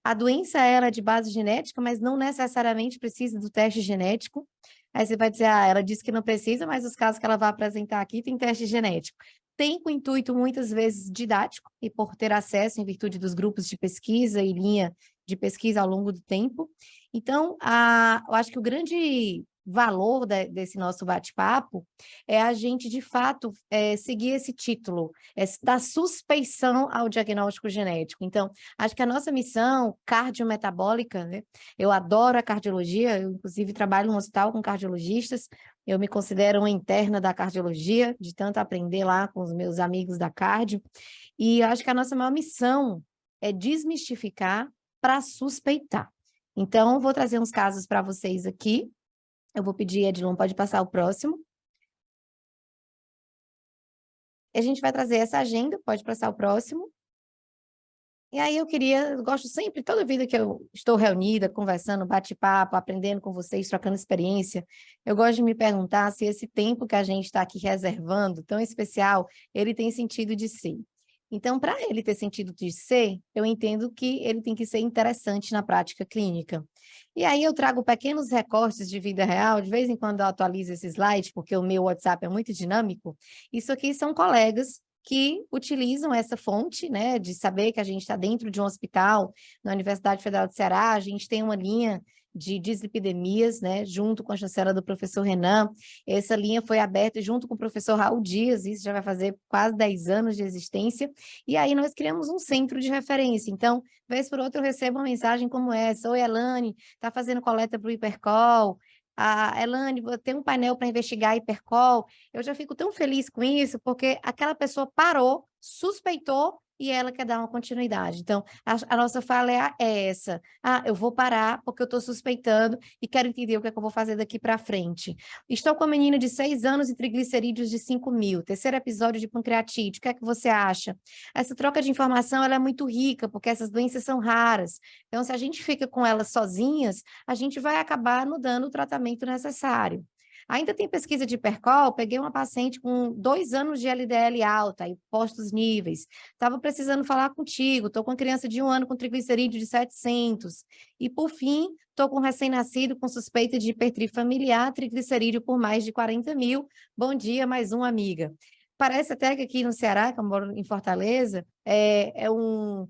A doença ela é de base genética, mas não necessariamente precisa do teste genético. Aí você vai dizer, ela disse que não precisa, mas os casos que ela vai apresentar aqui tem teste genético. Tem com intuito, muitas vezes, didático, e por ter acesso em virtude dos grupos de pesquisa e linha de pesquisa ao longo do tempo. Então, eu acho que o grande valor desse nosso bate-papo é a gente, de fato, seguir esse título, da suspeição ao diagnóstico genético. Então, acho que a nossa missão cardiometabólica, né? Eu adoro a cardiologia, eu, inclusive, trabalho no hospital com cardiologistas, eu me considero uma interna da cardiologia, de tanto aprender lá com os meus amigos da cardio, e eu acho que a nossa maior missão é desmistificar para suspeitar. Então, vou trazer uns casos para vocês aqui. Eu vou pedir, Edilon, pode passar o próximo. A gente vai trazer essa agenda, pode passar o próximo. E aí eu gosto sempre, toda vida que eu estou reunida, conversando, bate-papo, aprendendo com vocês, trocando experiência, eu gosto de me perguntar se esse tempo que a gente está aqui reservando, tão especial, ele tem sentido de ser. Então, para ele ter sentido de ser, eu entendo que ele tem que ser interessante na prática clínica. E aí eu trago pequenos recortes de vida real, de vez em quando eu atualizo esse slide, porque o meu WhatsApp é muito dinâmico. Isso aqui são colegas que utilizam essa fonte, né, de saber que a gente está dentro de um hospital, na Universidade Federal do Ceará, a gente tem uma linha de dislipidemias, né, junto com a chancela do professor Renan. Essa linha foi aberta junto com o professor Raul Dias, isso já vai fazer quase 10 anos de existência, e aí nós criamos um centro de referência. Então, vez por outra eu recebo uma mensagem como essa: oi, Elane, está fazendo coleta para o Hipercol, Elane, tem um painel para investigar a Hipercol. Eu já fico tão feliz com isso, porque aquela pessoa parou, suspeitou, e ela quer dar uma continuidade. Então, a nossa fala é essa. Eu vou parar porque eu estou suspeitando e quero entender o que é que eu vou fazer daqui para frente. Estou com uma menina de 6 anos e triglicerídeos de 5.000. Terceiro episódio de pancreatite. O que é que você acha? Essa troca de informação ela é muito rica, porque essas doenças são raras. Então, se a gente fica com elas sozinhas, a gente vai acabar não dando o tratamento necessário. Ainda tem pesquisa de hipercol, peguei uma paciente com 2 anos de LDL alta, e postos níveis, estava precisando falar contigo, estou com uma criança de 1 ano com triglicerídeo de 700, e por fim, estou com um recém-nascido com suspeita de hipertrifia familiar, triglicerídeo por mais de 40 mil, bom dia, mais uma amiga. Parece até que aqui no Ceará, que eu moro em Fortaleza, é um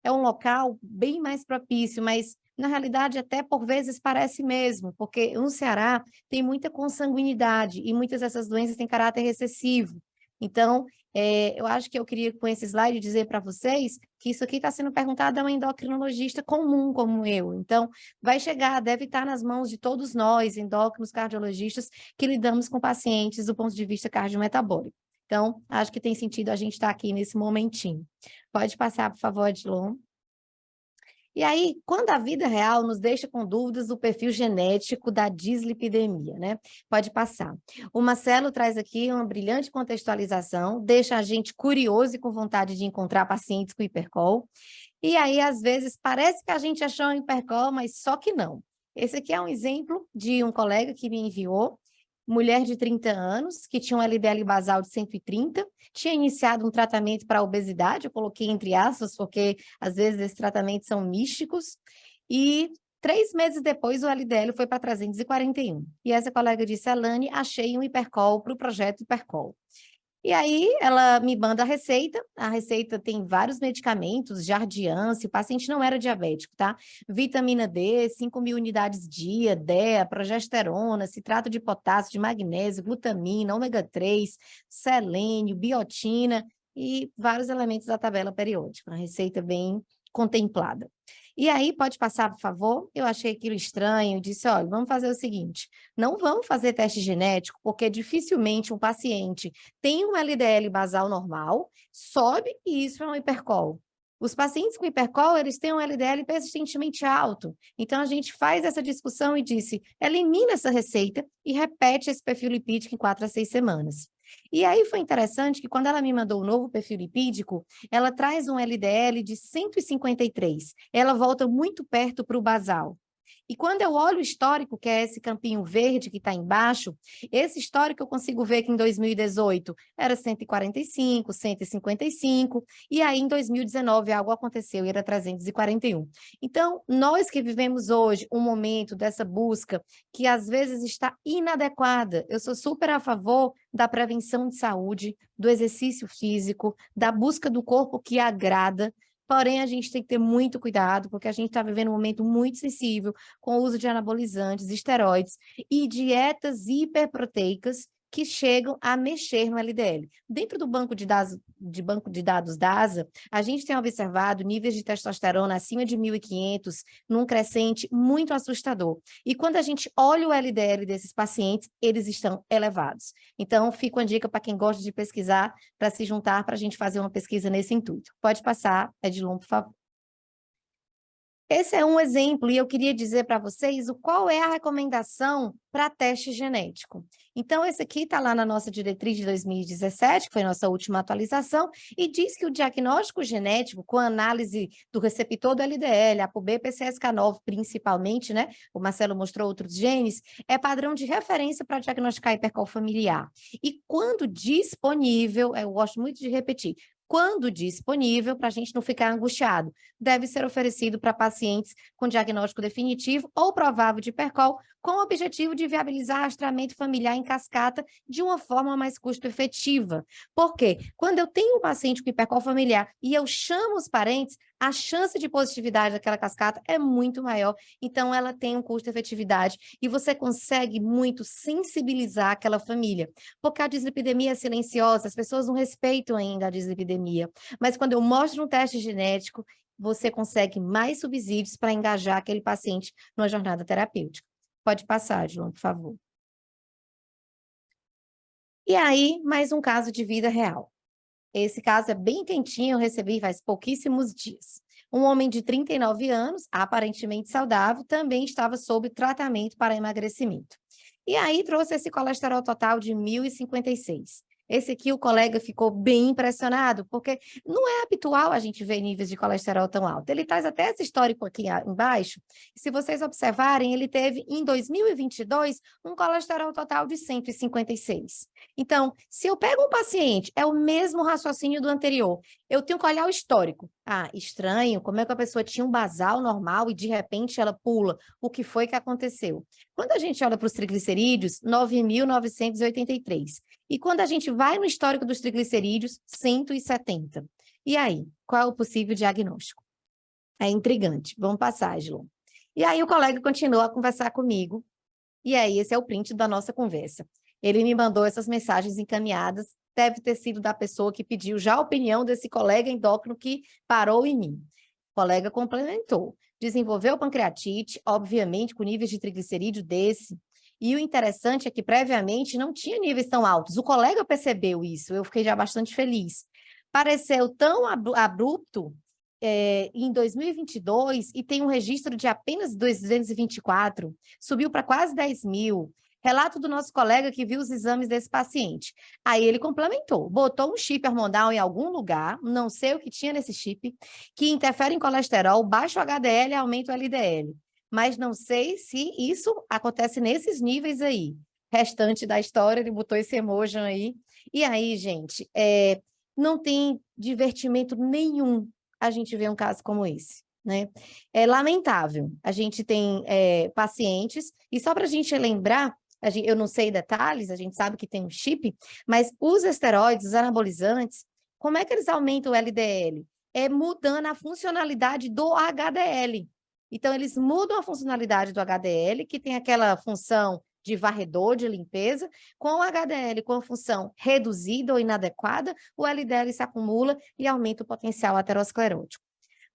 local bem mais propício, mas na realidade até por vezes parece mesmo, porque no Ceará tem muita consanguinidade e muitas dessas doenças têm caráter recessivo. Então, eu acho que eu queria com esse slide dizer para vocês que isso aqui está sendo perguntado a uma endocrinologista comum como eu. Então, vai chegar, deve estar nas mãos de todos nós, endócrinos, cardiologistas, que lidamos com pacientes do ponto de vista cardiometabólico. Então, acho que tem sentido a gente estar aqui nesse momentinho. Pode passar, por favor, Adilon. E aí, quando a vida real nos deixa com dúvidas do perfil genético da dislipidemia, né? Pode passar. O Marcelo traz aqui uma brilhante contextualização, deixa a gente curioso e com vontade de encontrar pacientes com hipercol. E aí, às vezes, parece que a gente achou um hipercol, mas só que não. Esse aqui é um exemplo de um colega que me enviou, mulher de 30 anos, que tinha um LDL basal de 130, tinha iniciado um tratamento para obesidade, eu coloquei entre aspas, porque às vezes esses tratamentos são místicos, e 3 meses depois o LDL foi para 341. E essa colega disse, Alane, achei um hipercol para o projeto hipercol. E aí, ela me manda a receita tem vários medicamentos, Jardiance, o paciente não era diabético, tá? Vitamina D, 5.000 unidades dia, DEA, progesterona, citrato de potássio, de magnésio, glutamina, ômega 3, selênio, biotina e vários elementos da tabela periódica, uma receita bem contemplada. E aí, pode passar, por favor? Eu achei aquilo estranho, disse, olha, vamos fazer o seguinte, não vamos fazer teste genético, porque dificilmente um paciente tem um LDL basal normal, sobe e isso é um hipercol. Os pacientes com hipercol, eles têm um LDL persistentemente alto. Então, a gente faz essa discussão e disse, elimina essa receita e repete esse perfil lipídico em 4 a 6 semanas. E aí foi interessante que quando ela me mandou o novo perfil lipídico, ela traz um LDL de 153. Ela volta muito perto para o basal. E quando eu olho o histórico, que é esse campinho verde que está embaixo, esse histórico eu consigo ver que em 2018 era 145, 155, e aí em 2019 algo aconteceu e era 341. Então, nós que vivemos hoje um momento dessa busca que às vezes está inadequada, eu sou super a favor da prevenção de saúde, do exercício físico, da busca do corpo que agrada. Porém, a gente tem que ter muito cuidado, porque a gente está vivendo um momento muito sensível com o uso de anabolizantes, esteroides e dietas hiperproteicas que chegam a mexer no LDL. Dentro do banco de dados da ASA, a gente tem observado níveis de testosterona acima de 1.500, num crescente muito assustador. E quando a gente olha o LDL desses pacientes, eles estão elevados. Então, fica uma dica para quem gosta de pesquisar, para se juntar, para a gente fazer uma pesquisa nesse intuito. Pode passar, Edilon, por favor. Esse é um exemplo, e eu queria dizer para vocês qual é a recomendação para teste genético. Então, esse aqui está lá na nossa diretriz de 2017, que foi a nossa última atualização, e diz que o diagnóstico genético, com a análise do receptor do LDL, ApoB, PCSK9 principalmente, né? O Marcelo mostrou outros genes, é padrão de referência para diagnosticar hipercol familiar. E quando disponível, eu gosto muito de repetir, quando disponível, para a gente não ficar angustiado, deve ser oferecido para pacientes com diagnóstico definitivo ou provável de hipercol, com o objetivo de viabilizar rastreamento familiar em cascata de uma forma mais custo-efetiva. Por quê? Quando eu tenho um paciente com hipercol familiar e eu chamo os parentes, a chance de positividade daquela cascata é muito maior, então ela tem um custo-efetividade e você consegue muito sensibilizar aquela família, porque a dislipidemia é silenciosa, as pessoas não respeitam ainda a dislipidemia, mas quando eu mostro um teste genético, você consegue mais subsídios para engajar aquele paciente numa jornada terapêutica. Pode passar, João, por favor. E aí, mais um caso de vida real. Esse caso é bem quentinho, eu recebi faz pouquíssimos dias. Um homem de 39 anos, aparentemente saudável, também estava sob tratamento para emagrecimento. E aí trouxe esse colesterol total de 1.056. Esse aqui o colega ficou bem impressionado, porque não é habitual a gente ver níveis de colesterol tão altos. Ele traz até esse histórico aqui embaixo, e se vocês observarem, ele teve, em 2022, um colesterol total de 156. Então, se eu pego um paciente, é o mesmo raciocínio do anterior, eu tenho que olhar o histórico. Ah, estranho, como é que a pessoa tinha um basal normal e, de repente, ela pula? O que foi que aconteceu? Quando a gente olha para os triglicerídeos, 9.983. E quando a gente vai no histórico dos triglicerídeos, 170. E aí, qual é o possível diagnóstico? É intrigante. Vamos passar, Agilon. E aí o colega continuou a conversar comigo. E aí, esse é o print da nossa conversa. Ele me mandou essas mensagens encaminhadas. Deve ter sido da pessoa que pediu já a opinião desse colega endócrino que parou em mim. O colega complementou. Desenvolveu pancreatite, obviamente, com níveis de triglicerídeo desse. E o interessante é que, previamente, não tinha níveis tão altos. O colega percebeu isso, eu fiquei já bastante feliz. Pareceu tão abrupto em 2022 e tem um registro de apenas 224, subiu para quase 10 mil. Relato do nosso colega que viu os exames desse paciente. Aí ele complementou, botou um chip hormonal em algum lugar, não sei o que tinha nesse chip, que interfere em colesterol, baixa o HDL e aumenta o LDL. Mas não sei se isso acontece nesses níveis aí. Restante da história, ele botou esse emoji aí. E aí, gente, não tem divertimento nenhum a gente ver um caso como esse, né? É lamentável. A gente tem pacientes, e só para a gente lembrar, eu não sei detalhes, a gente sabe que tem um chip, mas os esteroides, os anabolizantes, como é que eles aumentam o LDL? É mudando a funcionalidade do HDL. Então, eles mudam a funcionalidade do HDL, que tem aquela função de varredor, de limpeza, com o HDL com a função reduzida ou inadequada, o LDL se acumula e aumenta o potencial aterosclerótico.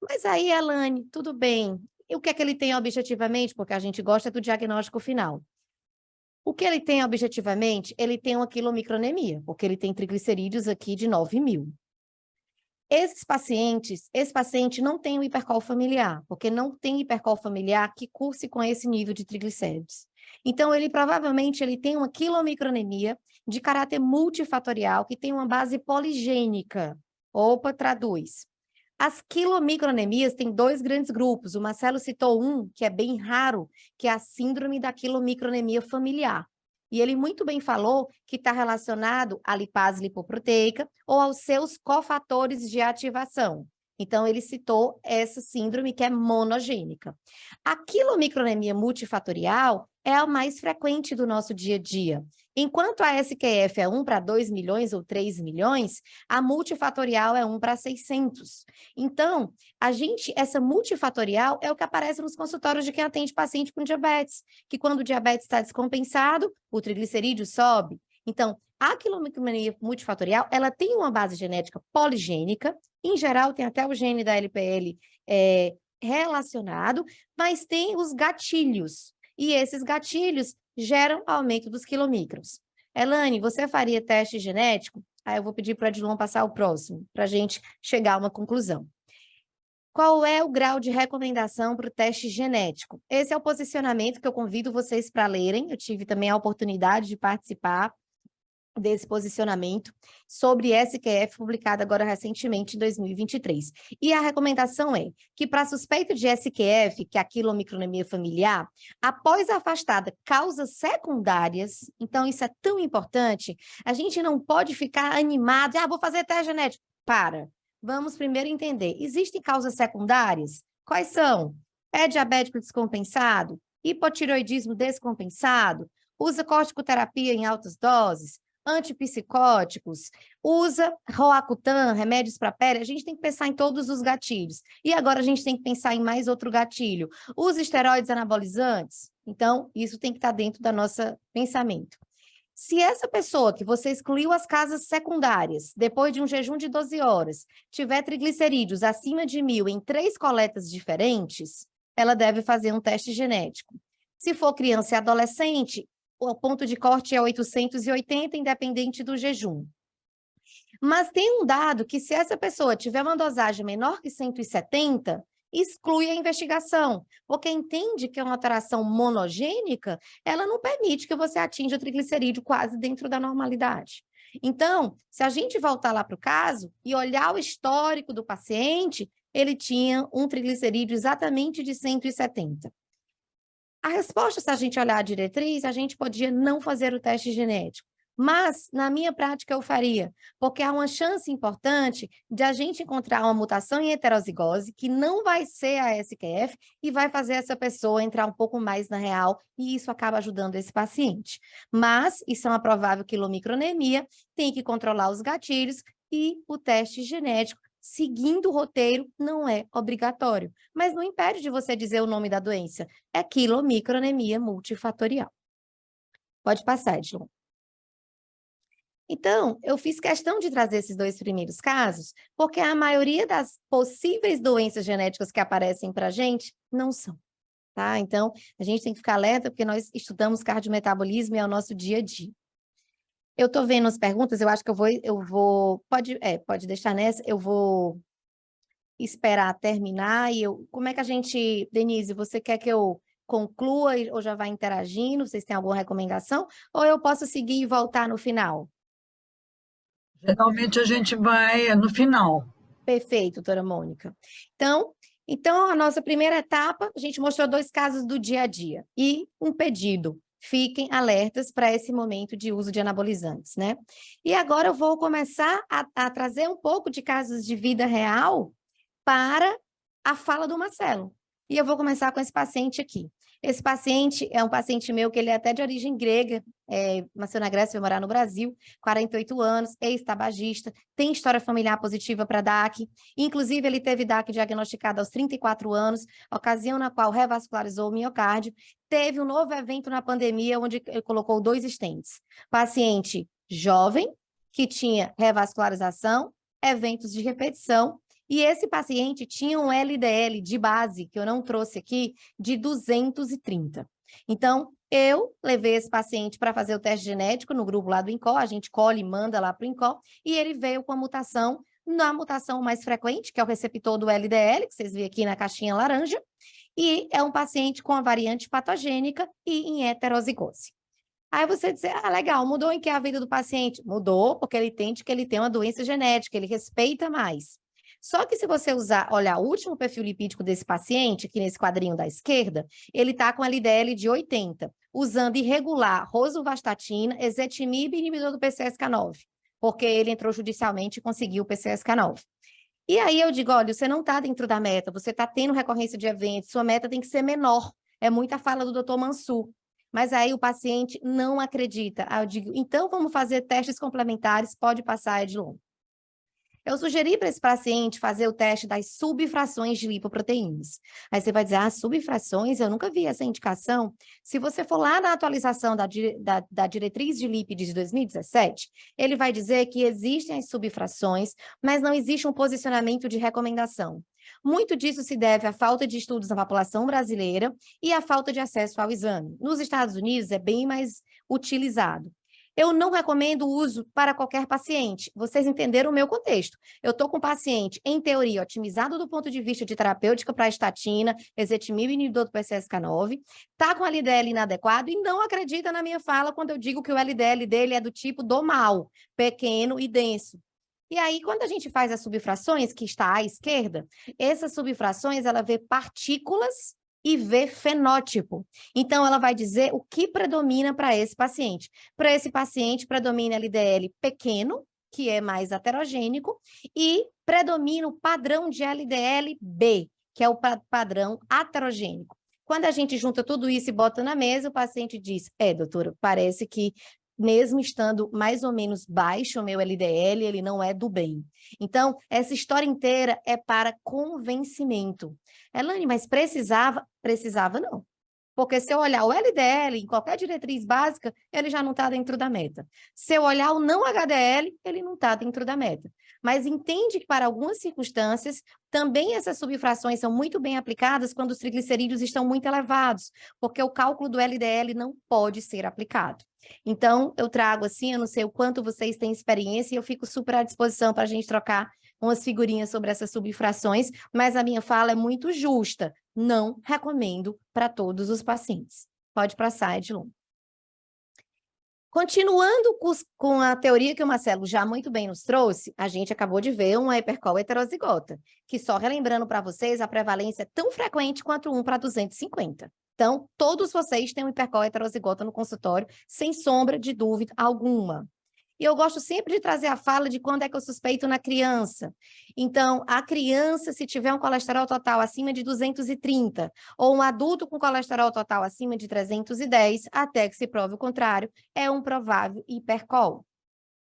Mas aí, Elane, tudo bem. E o que é que ele tem objetivamente? Porque a gente gosta do diagnóstico final. O que ele tem objetivamente? Ele tem uma quilomicronemia, porque ele tem triglicerídeos aqui de 9.000. Esse paciente não tem o hipercol familiar, porque não tem hipercol familiar que curse com esse nível de triglicéridos. Então, provavelmente ele tem uma quilomicronemia de caráter multifatorial, que tem uma base poligênica. Opa, traduz. As quilomicronemias têm dois grandes grupos. O Marcelo citou um, que é bem raro, que é a síndrome da quilomicronemia familiar. E ele muito bem falou que está relacionado à lipase lipoproteica ou aos seus cofatores de ativação. Então, ele citou essa síndrome que é monogênica. A quilomicronemia multifatorial é a mais frequente do nosso dia a dia. Enquanto a SQF é 1 para 2 milhões ou 3 milhões, a multifatorial é 1 para 600. Então, essa multifatorial é o que aparece nos consultórios de quem atende paciente com diabetes, que quando o diabetes está descompensado, o triglicerídeo sobe. Então, a quilomicronemia multifatorial, ela tem uma base genética poligênica, em geral tem até o gene da LPL relacionado, mas tem os gatilhos, e esses gatilhos geram aumento dos quilomicrons. Elane, você faria teste genético? Aí eu vou pedir para o Adilon passar o próximo, para a gente chegar a uma conclusão. Qual é o grau de recomendação para o teste genético? Esse é o posicionamento que eu convido vocês para lerem. Eu tive também a oportunidade de participar desse posicionamento sobre SQF, publicado agora recentemente, em 2023. E a recomendação é que, para suspeita de SQF, que é a quilomicronemia familiar, após afastada causas secundárias, então isso é tão importante, a gente não pode ficar animado, vou fazer teste genético. Vamos primeiro entender, existem causas secundárias? Quais são? É diabético descompensado? Hipotireoidismo descompensado? Usa corticoterapia em altas doses? Antipsicóticos, usa Roacutan, remédios para pele, a gente tem que pensar em todos os gatilhos. E agora a gente tem que pensar em mais outro gatilho. Usa esteroides anabolizantes? Então, isso tem que estar dentro do nosso pensamento. Se essa pessoa que você excluiu as causas secundárias, depois de um jejum de 12 horas, tiver triglicerídeos acima de 1.000 em 3 coletas diferentes, ela deve fazer um teste genético. Se for criança e adolescente, o ponto de corte é 880, independente do jejum. Mas tem um dado que, se essa pessoa tiver uma dosagem menor que 170, exclui a investigação, porque entende que é uma alteração monogênica, ela não permite que você atinja o triglicerídeo quase dentro da normalidade. Então, se a gente voltar lá para o caso e olhar o histórico do paciente, ele tinha um triglicerídeo exatamente de 170. A resposta, se a gente olhar a diretriz, a gente podia não fazer o teste genético. Mas, na minha prática, eu faria, porque há uma chance importante de a gente encontrar uma mutação em heterozigose que não vai ser a SQF e vai fazer essa pessoa entrar um pouco mais na real, e isso acaba ajudando esse paciente. Mas, isso é uma provável quilomicronemia, tem que controlar os gatilhos e o teste genético, seguindo o roteiro, não é obrigatório. Mas não impede de você dizer o nome da doença. É quilomicronemia multifatorial. Pode passar, Edilon. Então, eu fiz questão de trazer esses 2 primeiros casos, porque a maioria das possíveis doenças genéticas que aparecem para a gente não são, tá? Então, a gente tem que ficar alerta, porque nós estudamos cardiometabolismo e é o nosso dia a dia. Eu estou vendo as perguntas, eu acho que pode deixar nessa, eu vou esperar terminar e como é que a gente, Denise, você quer que eu conclua ou já vai interagindo? Vocês têm alguma recomendação? Ou eu posso seguir e voltar no final? Geralmente a gente vai no final. Perfeito, doutora Mônica. Então, a nossa primeira etapa, a gente mostrou 2 casos do dia a dia e um pedido. Fiquem alertas para esse momento de uso de anabolizantes, né? E agora eu vou começar a trazer um pouco de casos de vida real para a fala do Marcelo. E eu vou começar com esse paciente aqui. Esse paciente é um paciente meu que ele é até de origem grega, nasceu na Grécia, veio morar no Brasil, 48 anos, ex-tabagista, tem história familiar positiva para DAC, inclusive ele teve DAC diagnosticado aos 34 anos, ocasião na qual revascularizou o miocárdio, teve um novo evento na pandemia, onde ele colocou 2 stents. Paciente jovem, que tinha revascularização, eventos de repetição, e esse paciente tinha um LDL de base, que eu não trouxe aqui, de 230. Então, eu levei esse paciente para fazer o teste genético no grupo lá do INCOL, a gente colhe e manda lá para o INCOL, e ele veio com a mutação, na mutação mais frequente, que é o receptor do LDL, que vocês viram aqui na caixinha laranja, e é um paciente com a variante patogênica e em heterozigose. Aí você diz, legal, mudou em que a vida do paciente? Mudou, porque ele entende que ele tem uma doença genética, ele respeita mais. Só que se você olhar o último perfil lipídico desse paciente, aqui nesse quadrinho da esquerda, ele está com LDL de 80, usando irregular rosuvastatina, ezetimibe e inibidor do PCSK9, porque ele entrou judicialmente e conseguiu o PCSK9. E aí eu digo, olha, você não está dentro da meta, você está tendo recorrência de eventos, sua meta tem que ser menor. É muita fala do Dr. Mansur. Mas aí o paciente não acredita. Aí eu digo, então vamos fazer testes complementares, pode passar, Edilon. Eu sugeri para esse paciente fazer o teste das subfrações de lipoproteínas. Aí você vai dizer, subfrações? Eu nunca vi essa indicação. Se você for lá na atualização da diretriz de lípides de 2017, ele vai dizer que existem as subfrações, mas não existe um posicionamento de recomendação. Muito disso se deve à falta de estudos na população brasileira e à falta de acesso ao exame. Nos Estados Unidos é bem mais utilizado. Eu não recomendo o uso para qualquer paciente. Vocês entenderam o meu contexto. Eu estou com um paciente, em teoria, otimizado do ponto de vista de terapêutica para estatina, ezetimibe, inibidor do PCSK9, está com LDL inadequado e não acredita na minha fala quando eu digo que o LDL dele é do tipo do mal, pequeno e denso. E aí, quando a gente faz as subfrações, que está à esquerda, essas subfrações, ela vê partículas e vê fenótipo. Então, ela vai dizer o que predomina para esse paciente. Para esse paciente, predomina LDL pequeno, que é mais heterogênico, e predomina o padrão de LDL B, que é o padrão heterogênico. Quando a gente junta tudo isso e bota na mesa, o paciente diz, doutora, parece que mesmo estando mais ou menos baixo o meu LDL, ele não é do bem. Então, essa história inteira é para convencimento. Elane, mas precisava? Precisava não. Porque se eu olhar o LDL em qualquer diretriz básica, ele já não está dentro da meta. Se eu olhar o não HDL, ele não está dentro da meta. Mas entende que para algumas circunstâncias, também essas subfrações são muito bem aplicadas quando os triglicerídeos estão muito elevados, porque o cálculo do LDL não pode ser aplicado. Então, eu trago assim, eu não sei o quanto vocês têm experiência, e eu fico super à disposição para a gente trocar umas figurinhas sobre essas subfrações, mas a minha fala é muito justa. Não recomendo para todos os pacientes. Pode passar, Edilon. Continuando com a teoria que o Marcelo já muito bem nos trouxe, a gente acabou de ver uma hipercol heterozigota, que só relembrando para vocês, a prevalência é tão frequente quanto 1 para 250. Então, todos vocês têm um hipercol heterozigota no consultório, sem sombra de dúvida alguma. E eu gosto sempre de trazer a fala de quando é que eu suspeito na criança. Então, a criança, se tiver um colesterol total acima de 230, ou um adulto com colesterol total acima de 310, até que se prove o contrário, é um provável hipercol.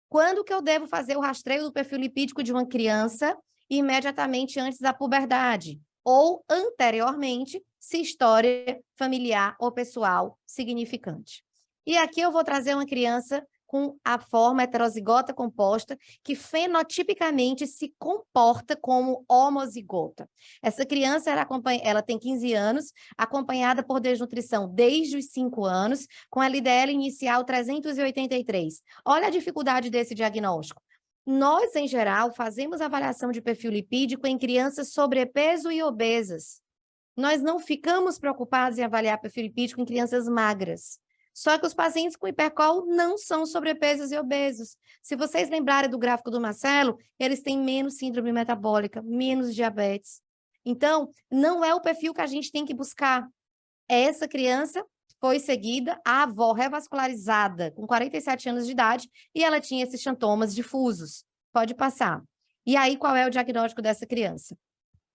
Quando que eu devo fazer o rastreio do perfil lipídico de uma criança? Imediatamente antes da puberdade, ou anteriormente, se história familiar ou pessoal significante. E aqui eu vou trazer uma criança com a forma heterozigota composta, que fenotipicamente se comporta como homozigota. Essa criança ela tem 15 anos, acompanhada por desnutrição desde os 5 anos, com LDL inicial 383. Olha a dificuldade desse diagnóstico. Nós, em geral, fazemos avaliação de perfil lipídico em crianças sobrepeso e obesas. Nós não ficamos preocupados em avaliar perfil lipídico em crianças magras. Só que os pacientes com hipercol não são sobrepesos e obesos. Se vocês lembrarem do gráfico do Marcelo, eles têm menos síndrome metabólica, menos diabetes. Então, não é o perfil que a gente tem que buscar. Essa criança foi seguida, a avó revascularizada, com 47 anos de idade, e ela tinha esses sintomas difusos. Pode passar. E aí, qual é o diagnóstico dessa criança?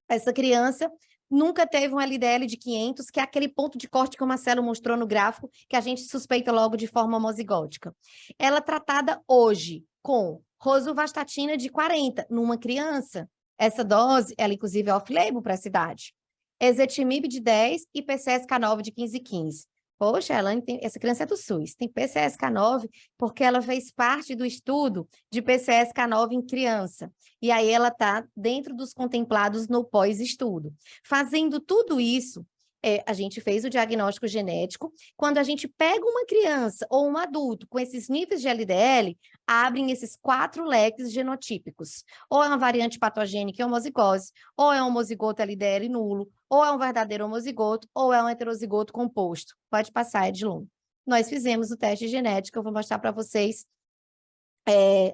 Essa criança nunca teve um LDL de 500, que é aquele ponto de corte que o Marcelo mostrou no gráfico, que a gente suspeita logo de forma homozigótica. Ela é tratada hoje com rosuvastatina de 40 numa criança. Essa dose, ela inclusive é off-label para essa idade. Ezetimibe de 10 e PCSK9 de 15. Poxa, essa criança é do SUS, tem PCSK9 porque ela fez parte do estudo de PCSK9 em criança. E aí ela está dentro dos contemplados no pós-estudo. Fazendo tudo isso, a gente fez o diagnóstico genético. Quando a gente pega uma criança ou um adulto com esses níveis de LDL, abrem esses 4 leques genotípicos. Ou é uma variante patogênica em homozigose, ou é um homozigoto LDL nulo, ou é um verdadeiro homozigoto, ou é um heterozigoto composto. Pode passar, Edilon. Nós fizemos o teste genético, eu vou mostrar para vocês.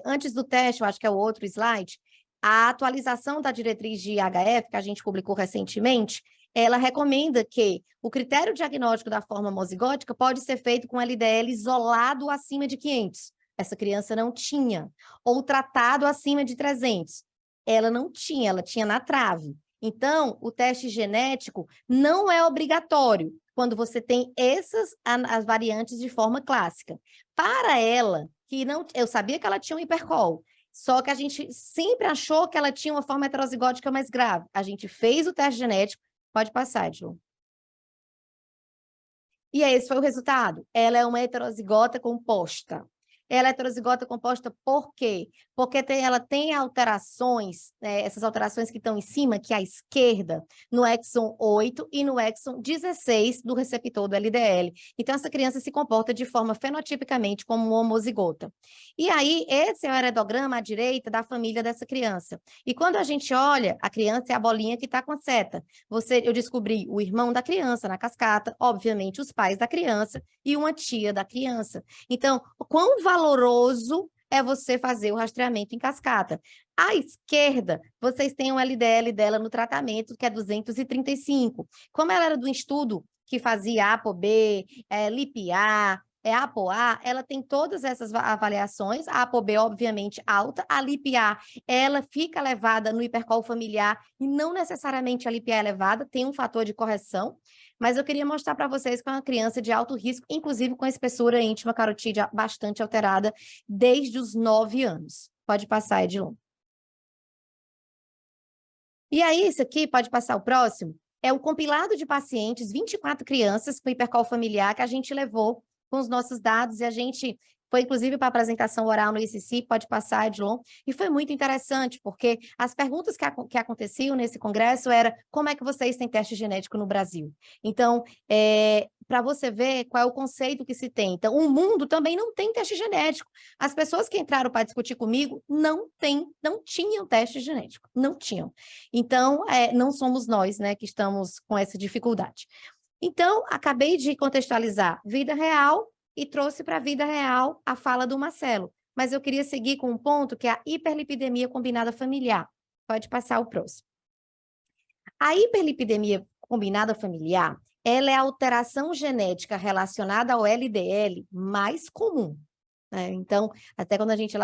Antes do teste, eu acho que é o outro slide, a atualização da diretriz de IHF, que a gente publicou recentemente, ela recomenda que o critério diagnóstico da forma homozigótica pode ser feito com LDL isolado acima de 500. Essa criança não tinha. Ou tratado acima de 300. Ela não tinha, ela tinha na trave. Então, o teste genético não é obrigatório quando você tem as variantes de forma clássica. Para ela, que não, eu sabia que ela tinha um hipercol, só que a gente sempre achou que ela tinha uma forma heterozigótica mais grave. A gente fez o teste genético. Pode passar, Edilon. E esse foi o resultado. Ela é uma heterozigota composta. Ela é heterozigota composta por quê? Porque ela tem alterações, essas alterações que estão em cima, que é à esquerda, no exon 8 e no exon 16 do receptor do LDL. Então, essa criança se comporta de forma fenotipicamente como uma homozigota. E aí, esse é o heredograma à direita da família dessa criança. E quando a gente olha, a criança é a bolinha que está com a seta. Eu descobri o irmão da criança na cascata, obviamente os pais da criança e uma tia da criança. Então, quão valoroso é você fazer o rastreamento em cascata. À esquerda, vocês têm um LDL dela no tratamento, que é 235. Como ela era do estudo que fazia ApoB, LipA, ApoA, ela tem todas essas avaliações. A ApoB, obviamente, alta. A LipA, ela fica elevada no hipercol familiar e não necessariamente a LipA é elevada, tem um fator de correção. Mas eu queria mostrar para vocês que é uma criança de alto risco, inclusive com espessura íntima carotídea bastante alterada desde os 9 anos. Pode passar, Edilon. E aí, isso aqui, pode passar o próximo, é um compilado de pacientes, 24 crianças com hipercol familiar que a gente levou com os nossos dados e a gente foi, inclusive, para a apresentação oral no ICC, pode passar, Edilon, e foi muito interessante, porque as perguntas que aconteciam nesse congresso era como é que vocês têm teste genético no Brasil? Então, para você ver qual é o conceito que se tem. Então, o mundo também não tem teste genético. As pessoas que entraram para discutir comigo não tinham teste genético, não tinham. Então, não somos nós, né, que estamos com essa dificuldade. Então, acabei de contextualizar vida real e trouxe para a vida real a fala do Marcelo. Mas eu queria seguir com um ponto que é a hiperlipidemia combinada familiar. Pode passar o próximo. A hiperlipidemia combinada familiar, ela é a alteração genética relacionada ao LDL mais comum. Então, até quando a gente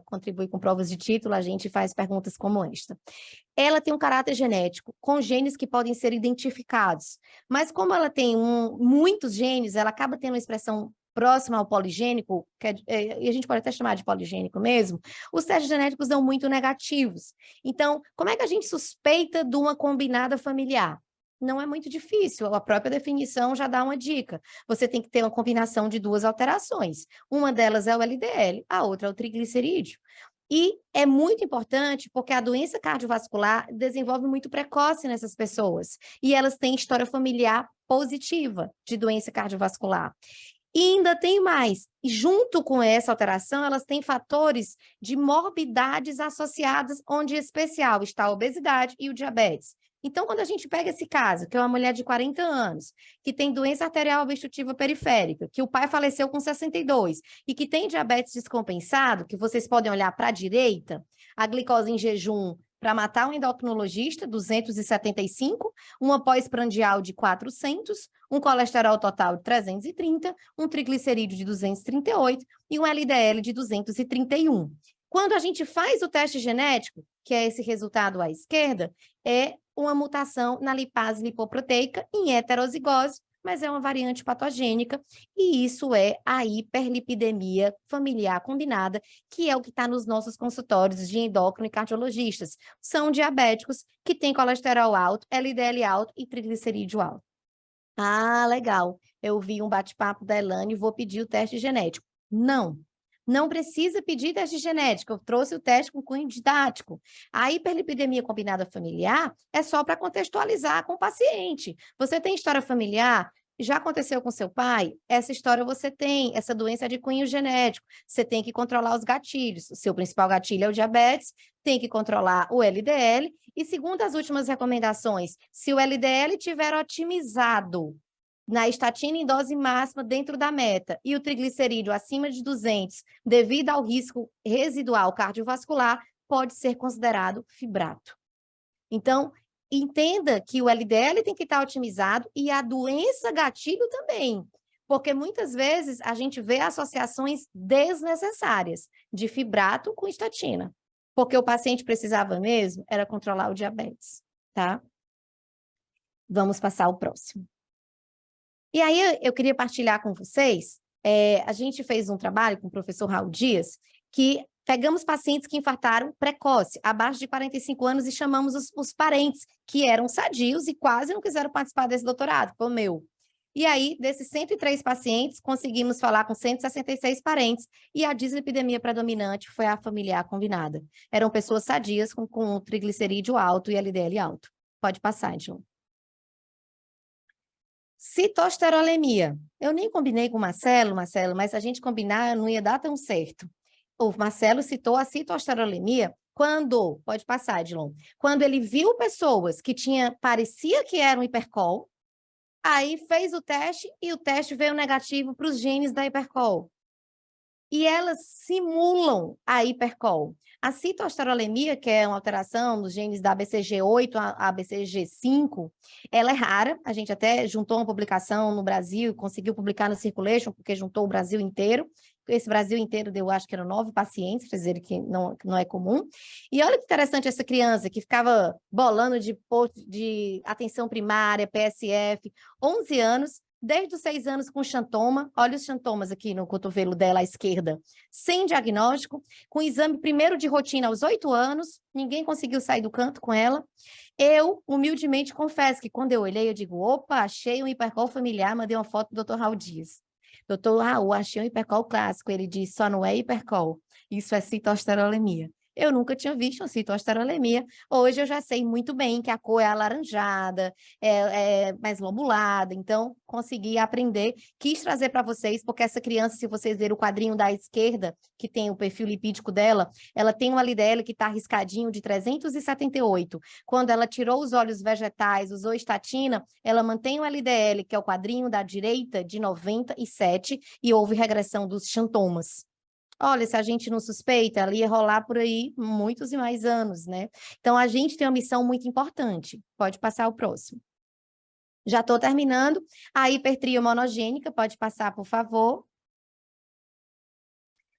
contribui com provas de título, a gente faz perguntas como esta. Ela tem um caráter genético, com genes que podem ser identificados, mas como ela tem muitos genes, ela acaba tendo uma expressão próxima ao poligênico, e a gente pode até chamar de poligênico mesmo, os testes genéticos dão muito negativos. Então, como é que a gente suspeita de uma combinada familiar? Não é muito difícil, a própria definição já dá uma dica. Você tem que ter uma combinação de duas alterações. Uma delas é o LDL, a outra é o triglicerídeo. E é muito importante porque a doença cardiovascular desenvolve muito precoce nessas pessoas. E elas têm história familiar positiva de doença cardiovascular. E ainda tem mais, e junto com essa alteração, elas têm fatores de morbidades associadas, onde em especial está a obesidade e o diabetes. Então, quando a gente pega esse caso, que é uma mulher de 40 anos, que tem doença arterial obstrutiva periférica, que o pai faleceu com 62 e que tem diabetes descompensado, que vocês podem olhar para a direita, a glicose em jejum para matar um endocrinologista, 275, uma pós-prandial de 400, um colesterol total de 330, um triglicerídeo de 238 e um LDL de 231. Quando a gente faz o teste genético, que é esse resultado à esquerda, é uma mutação na lipase lipoproteica em heterozigose, mas é uma variante patogênica, e isso é a hiperlipidemia familiar combinada, que é o que está nos nossos consultórios de endócrino e cardiologistas. São diabéticos que têm colesterol alto, LDL alto e triglicerídeo alto. Ah, legal. Eu vi um bate-papo da Elane e vou pedir o teste genético. Não precisa pedir teste genético, eu trouxe o teste com cunho didático. A hiperlipidemia combinada familiar é só para contextualizar com o paciente. Você tem história familiar? Já aconteceu com seu pai? Essa história você tem, essa doença é de cunho genético. Você tem que controlar os gatilhos. O seu principal gatilho é o diabetes, tem que controlar o LDL. E segundo as últimas recomendações, se o LDL estiver otimizado na estatina em dose máxima dentro da meta e o triglicerídeo acima de 200, devido ao risco residual cardiovascular, pode ser considerado fibrato. Então, entenda que o LDL tem que estar otimizado e a doença gatilho também, porque muitas vezes a gente vê associações desnecessárias de fibrato com estatina, porque o paciente precisava mesmo era controlar o diabetes, tá? Vamos passar o próximo. E aí eu queria partilhar com vocês, a gente fez um trabalho com o professor Raul Dias, que pegamos pacientes que infartaram precoce, abaixo de 45 anos, e chamamos os parentes, que eram sadios e quase não quiseram participar desse doutorado, como o meu. E aí, desses 103 pacientes, conseguimos falar com 166 parentes, e a dislipidemia predominante foi a familiar combinada. Eram pessoas sadias com triglicerídeo alto e LDL alto. Pode passar, Edson. Citoesterolemia. Eu nem combinei com o Marcelo, mas se a gente combinar, não ia dar tão certo. O Marcelo citou a citoesterolemia quando, pode passar, Edilon, quando ele viu pessoas que parecia que eram hipercol, aí fez o teste e o teste veio negativo para os genes da hipercol. E elas simulam a hipercol. A citoesterolemia, que é uma alteração nos genes da ABCG8 a ABCG5, ela é rara. A gente até juntou uma publicação no Brasil, conseguiu publicar no Circulation, porque juntou o Brasil inteiro. Esse Brasil inteiro deu, acho que eram 9 pacientes, para dizer que não é comum. E olha que interessante essa criança que ficava bolando de atenção primária, PSF, 11 anos, desde os 6 anos com xantoma, olha os xantomas aqui no cotovelo dela à esquerda, sem diagnóstico, com exame primeiro de rotina aos 8 anos, ninguém conseguiu sair do canto com ela. Eu, humildemente, confesso que quando eu olhei, eu digo, opa, achei um hipercol familiar, mandei uma foto do Dr. Raul Dias. Doutor Raul, achei um hipercol clássico. Ele disse, só não é hipercol, isso é citoesterolemia. Eu nunca tinha visto uma citoesterolemia. Hoje eu já sei muito bem que a cor é alaranjada, é mais lobulada, então consegui aprender, quis trazer para vocês, porque essa criança, se vocês verem o quadrinho da esquerda, que tem o perfil lipídico dela, ela tem um LDL que está arriscadinho de 378. Quando ela tirou os óleos vegetais, usou estatina, ela mantém o LDL, que é o quadrinho da direita, de 97, e houve regressão dos sintomas. Olha, se a gente não suspeita, ela ia rolar por aí muitos e mais anos, né? Então, a gente tem uma missão muito importante. Pode passar o próximo. Já estou terminando. A hipertria monogênica, pode passar, por favor.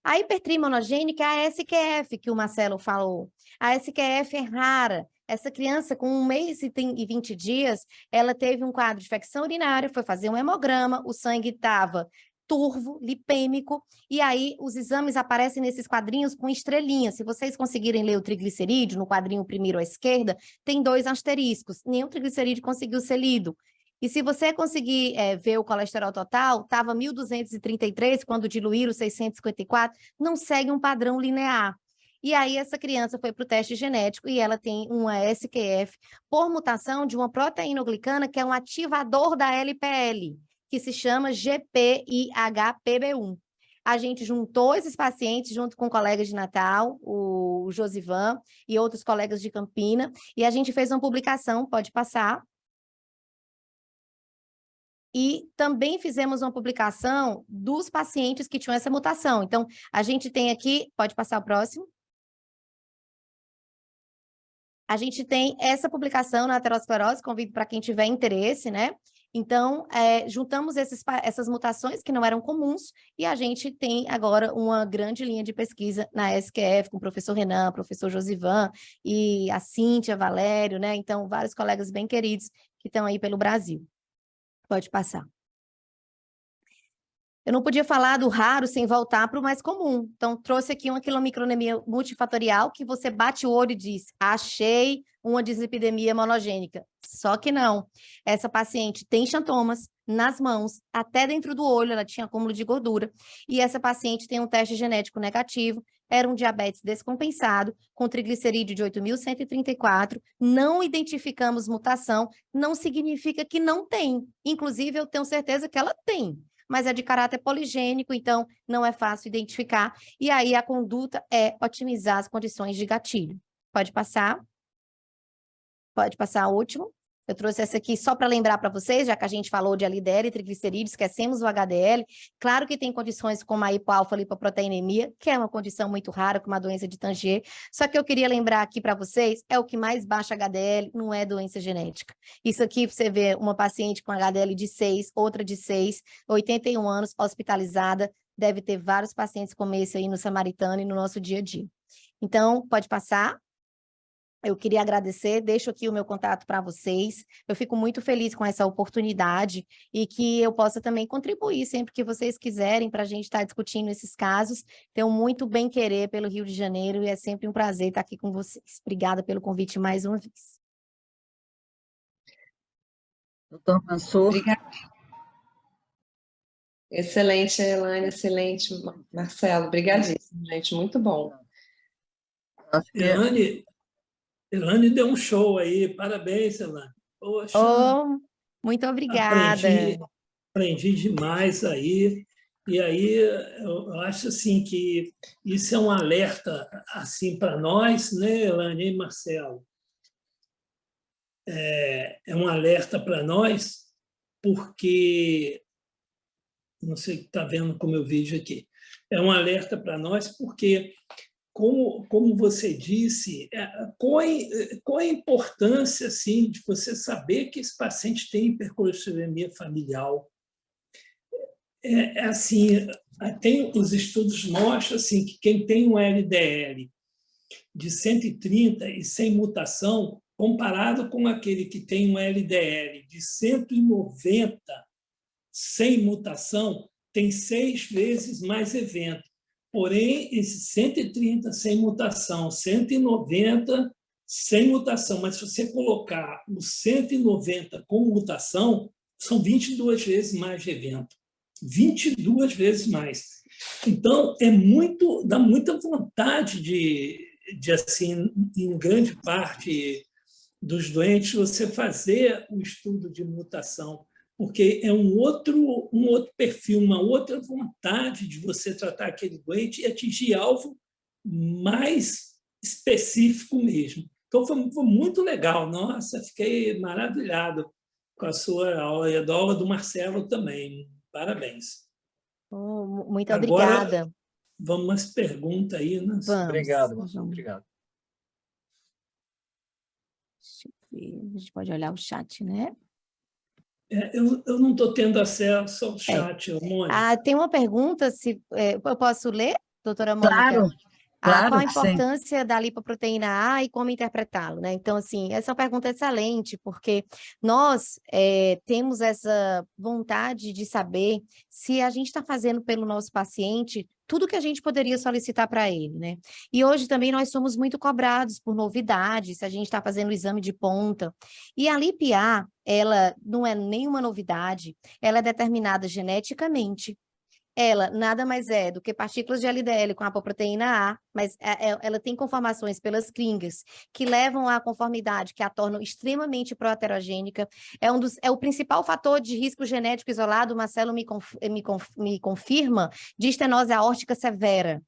A hipertria monogênica é a SQF, que o Marcelo falou. A SQF é rara. Essa criança, com 1 mês e 20 dias, ela teve um quadro de infecção urinária, foi fazer um hemograma, o sangue estava turvo, lipêmico, e aí os exames aparecem nesses quadrinhos com estrelinhas. Se vocês conseguirem ler o triglicerídeo, no quadrinho primeiro à esquerda, tem 2 asteriscos. Nenhum triglicerídeo conseguiu ser lido. E se você conseguir ver o colesterol total, estava 1.233, quando diluíram 654, não segue um padrão linear. E aí essa criança foi para o teste genético e ela tem uma SQF por mutação de uma proteínoglicana que é um ativador da LPL, que se chama GPIHPB1. A gente juntou esses pacientes junto com colegas de Natal, o Josivan e outros colegas de Campina, e a gente fez uma publicação, pode passar. E também fizemos uma publicação dos pacientes que tinham essa mutação. Então, a gente tem aqui, pode passar o próximo. A gente tem essa publicação na aterosclerose, convido para quem tiver interesse, né? Então, juntamos essas mutações que não eram comuns e a gente tem agora uma grande linha de pesquisa na SQF com o professor Renan, professor Josivan e a Cíntia, Valério, né? Então, vários colegas bem queridos que estão aí pelo Brasil. Pode passar. Eu não podia falar do raro sem voltar para o mais comum. Então, trouxe aqui uma quilomicronemia multifatorial que você bate o olho e diz, achei uma dislipidemia monogênica. Só que não. Essa paciente tem xantomas nas mãos, até dentro do olho, ela tinha acúmulo de gordura. E essa paciente tem um teste genético negativo, era um diabetes descompensado, com triglicerídeo de 8.134, não identificamos mutação, não significa que não tem. Inclusive, eu tenho certeza que ela tem, mas é de caráter poligênico, então não é fácil identificar. E aí a conduta é otimizar as condições de gatilho. Pode passar. Pode passar o último. Eu trouxe essa aqui só para lembrar para vocês, já que a gente falou de LDL e triglicerídeos, esquecemos o HDL. Claro que tem condições como a hipoalfa-lipoproteinemia, que é uma condição muito rara, como a doença de Tangier. Só que eu queria lembrar aqui para vocês, é o que mais baixa HDL, não é doença genética. Isso aqui, você vê uma paciente com HDL de 6, outra de 6, 81 anos, hospitalizada, deve ter vários pacientes como esse aí no Samaritano e no nosso dia a dia. Então, pode passar. Eu queria agradecer, deixo aqui o meu contato para vocês. Eu fico muito feliz com essa oportunidade e que eu possa também contribuir sempre que vocês quiserem para a gente estar discutindo esses casos. Tenho muito bem-querer pelo Rio de Janeiro e é sempre um prazer estar aqui com vocês. Obrigada pelo convite mais uma vez. Doutor Mansur. Obrigada. Excelente, Elaine, excelente, Marcelo. Obrigadíssimo, gente, muito bom. Elaine deu um show aí, parabéns, Elaine. Poxa, muito obrigada. Aprendi demais aí, e aí eu acho assim que isso é um alerta assim, para nós, né, Elaine e Marcelo? É um alerta para nós, porque, não sei se está vendo com o meu vídeo aqui, é um alerta para nós porque... Como você disse, qual a importância assim, de você saber que esse paciente tem hipercolesterolemia familiar? Assim, os estudos mostram assim, que quem tem um LDL de 130 e sem mutação, comparado com aquele que tem um LDL de 190 sem mutação, tem 6 vezes mais evento. Porém, esses 130 sem mutação, 190 sem mutação, mas se você colocar os 190 com mutação, são 22 vezes mais de evento. 22 vezes mais. Então, dá muita vontade de assim, em grande parte dos doentes, você fazer o estudo de mutação, porque é um outro perfil, uma outra vontade de você tratar aquele doente e atingir alvo mais específico mesmo. Então, foi muito legal. Nossa, fiquei maravilhado com a sua aula e a aula do Marcelo também. Parabéns. Muito Agora, obrigada. vamos umas perguntas aí. Né? Obrigado, Marcelo. Obrigado. Deixa eu ver. A gente pode olhar o chat, né? Eu não estou tendo acesso ao chat, Mônica. Tem uma pergunta, eu posso ler, doutora Mônica? Claro, claro Qual a que sim. importância da lipoproteína A e como interpretá-lo, né? Então, assim, essa é uma pergunta excelente, porque nós temos essa vontade de saber se a gente está fazendo pelo nosso paciente tudo que a gente poderia solicitar para ele, né? E hoje também nós somos muito cobrados por novidades, se a gente está fazendo o exame de ponta. E a LIP-A, ela não é nenhuma novidade, ela é determinada geneticamente. Ela nada mais é do que partículas de LDL com apoproteína A, mas ela tem conformações pelas cringas que levam à conformidade, que a tornam extremamente proaterogênica. É o principal fator de risco genético isolado, o Marcelo me confirma, de estenose aórtica severa.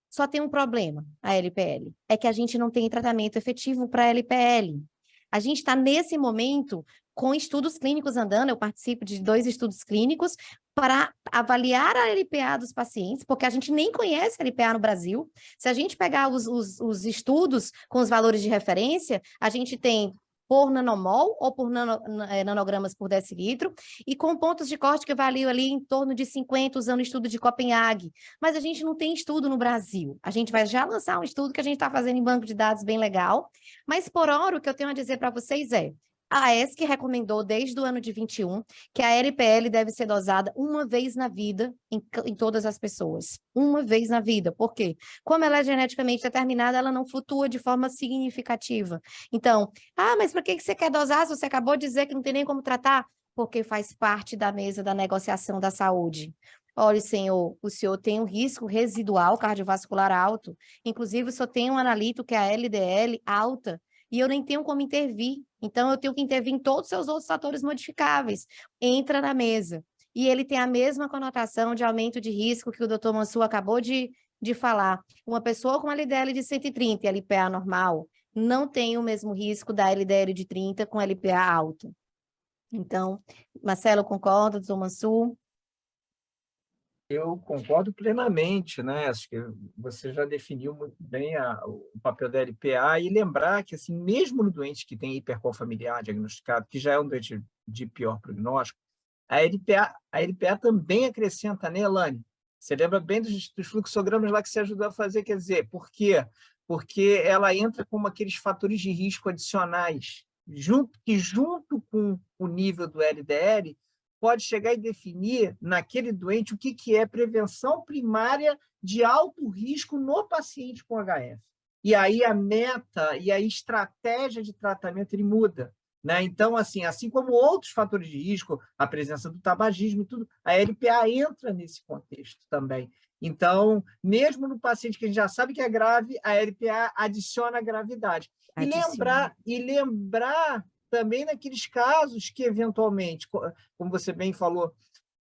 Só tem um problema, a LPL, é que a gente não tem tratamento efetivo para a LPL. A gente está, nesse momento, com estudos clínicos andando, eu participo de 2 estudos clínicos para avaliar a LPA dos pacientes, porque a gente nem conhece a LPA no Brasil. Se a gente pegar os estudos com os valores de referência, a gente tem por nanomol ou por nanogramas por decilitro, e com pontos de corte que avaliam ali em torno de 50, usando o estudo de Copenhague. Mas a gente não tem estudo no Brasil. A gente vai já lançar um estudo que a gente está fazendo em banco de dados bem legal, mas por hora o que eu tenho a dizer para vocês a ESC recomendou desde o ano de 21 que a LPL deve ser dosada uma vez na vida em todas as pessoas. Uma vez na vida. Por quê? Como ela é geneticamente determinada, ela não flutua de forma significativa. Então, mas para que você quer dosar se você acabou de dizer que não tem nem como tratar? Porque faz parte da mesa da negociação da saúde. Olha, senhor, o senhor tem um risco residual cardiovascular alto. Inclusive, o senhor tem um analito que é a LDL alta, e eu nem tenho como intervir. Então, eu tenho que intervir em todos os seus outros fatores modificáveis. Entra na mesa. E ele tem a mesma conotação de aumento de risco que o doutor Mansur acabou de falar. Uma pessoa com LDL de 130 e LPA normal não tem o mesmo risco da LDL de 30 com LPA alto. Então, Marcelo, concorda, doutor Mansur? Eu concordo plenamente, né? Acho que você já definiu muito bem o papel da LPA e lembrar que, assim, mesmo no doente que tem hipercol familiar diagnosticado, que já é um doente de pior prognóstico, a LPA também acrescenta, né, Elane? Você lembra bem dos fluxogramas lá que você ajudou a fazer? Quer dizer, por quê? Porque ela entra como aqueles fatores de risco adicionais, que junto com o nível do LDL, pode chegar e definir naquele doente o que é prevenção primária de alto risco no paciente com HF. E aí a meta e a estratégia de tratamento ele muda, né? Então, assim como outros fatores de risco, a presença do tabagismo e tudo, a LPA entra nesse contexto também. Então, mesmo no paciente que a gente já sabe que é grave, a LPA adiciona gravidade. E lembrar também naqueles casos que, eventualmente, como você bem falou,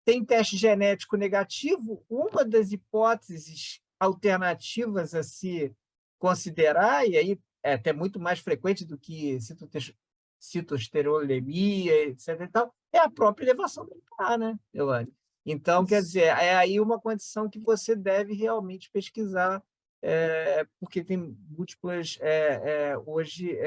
tem teste genético negativo, uma das hipóteses alternativas a se considerar, e aí é até muito mais frequente do que citoesterolemia, etc. e tal, é a própria elevação do LPA, né, Elane? Então, quer dizer, é aí uma condição que você deve realmente pesquisar, porque tem múltiplas, hoje,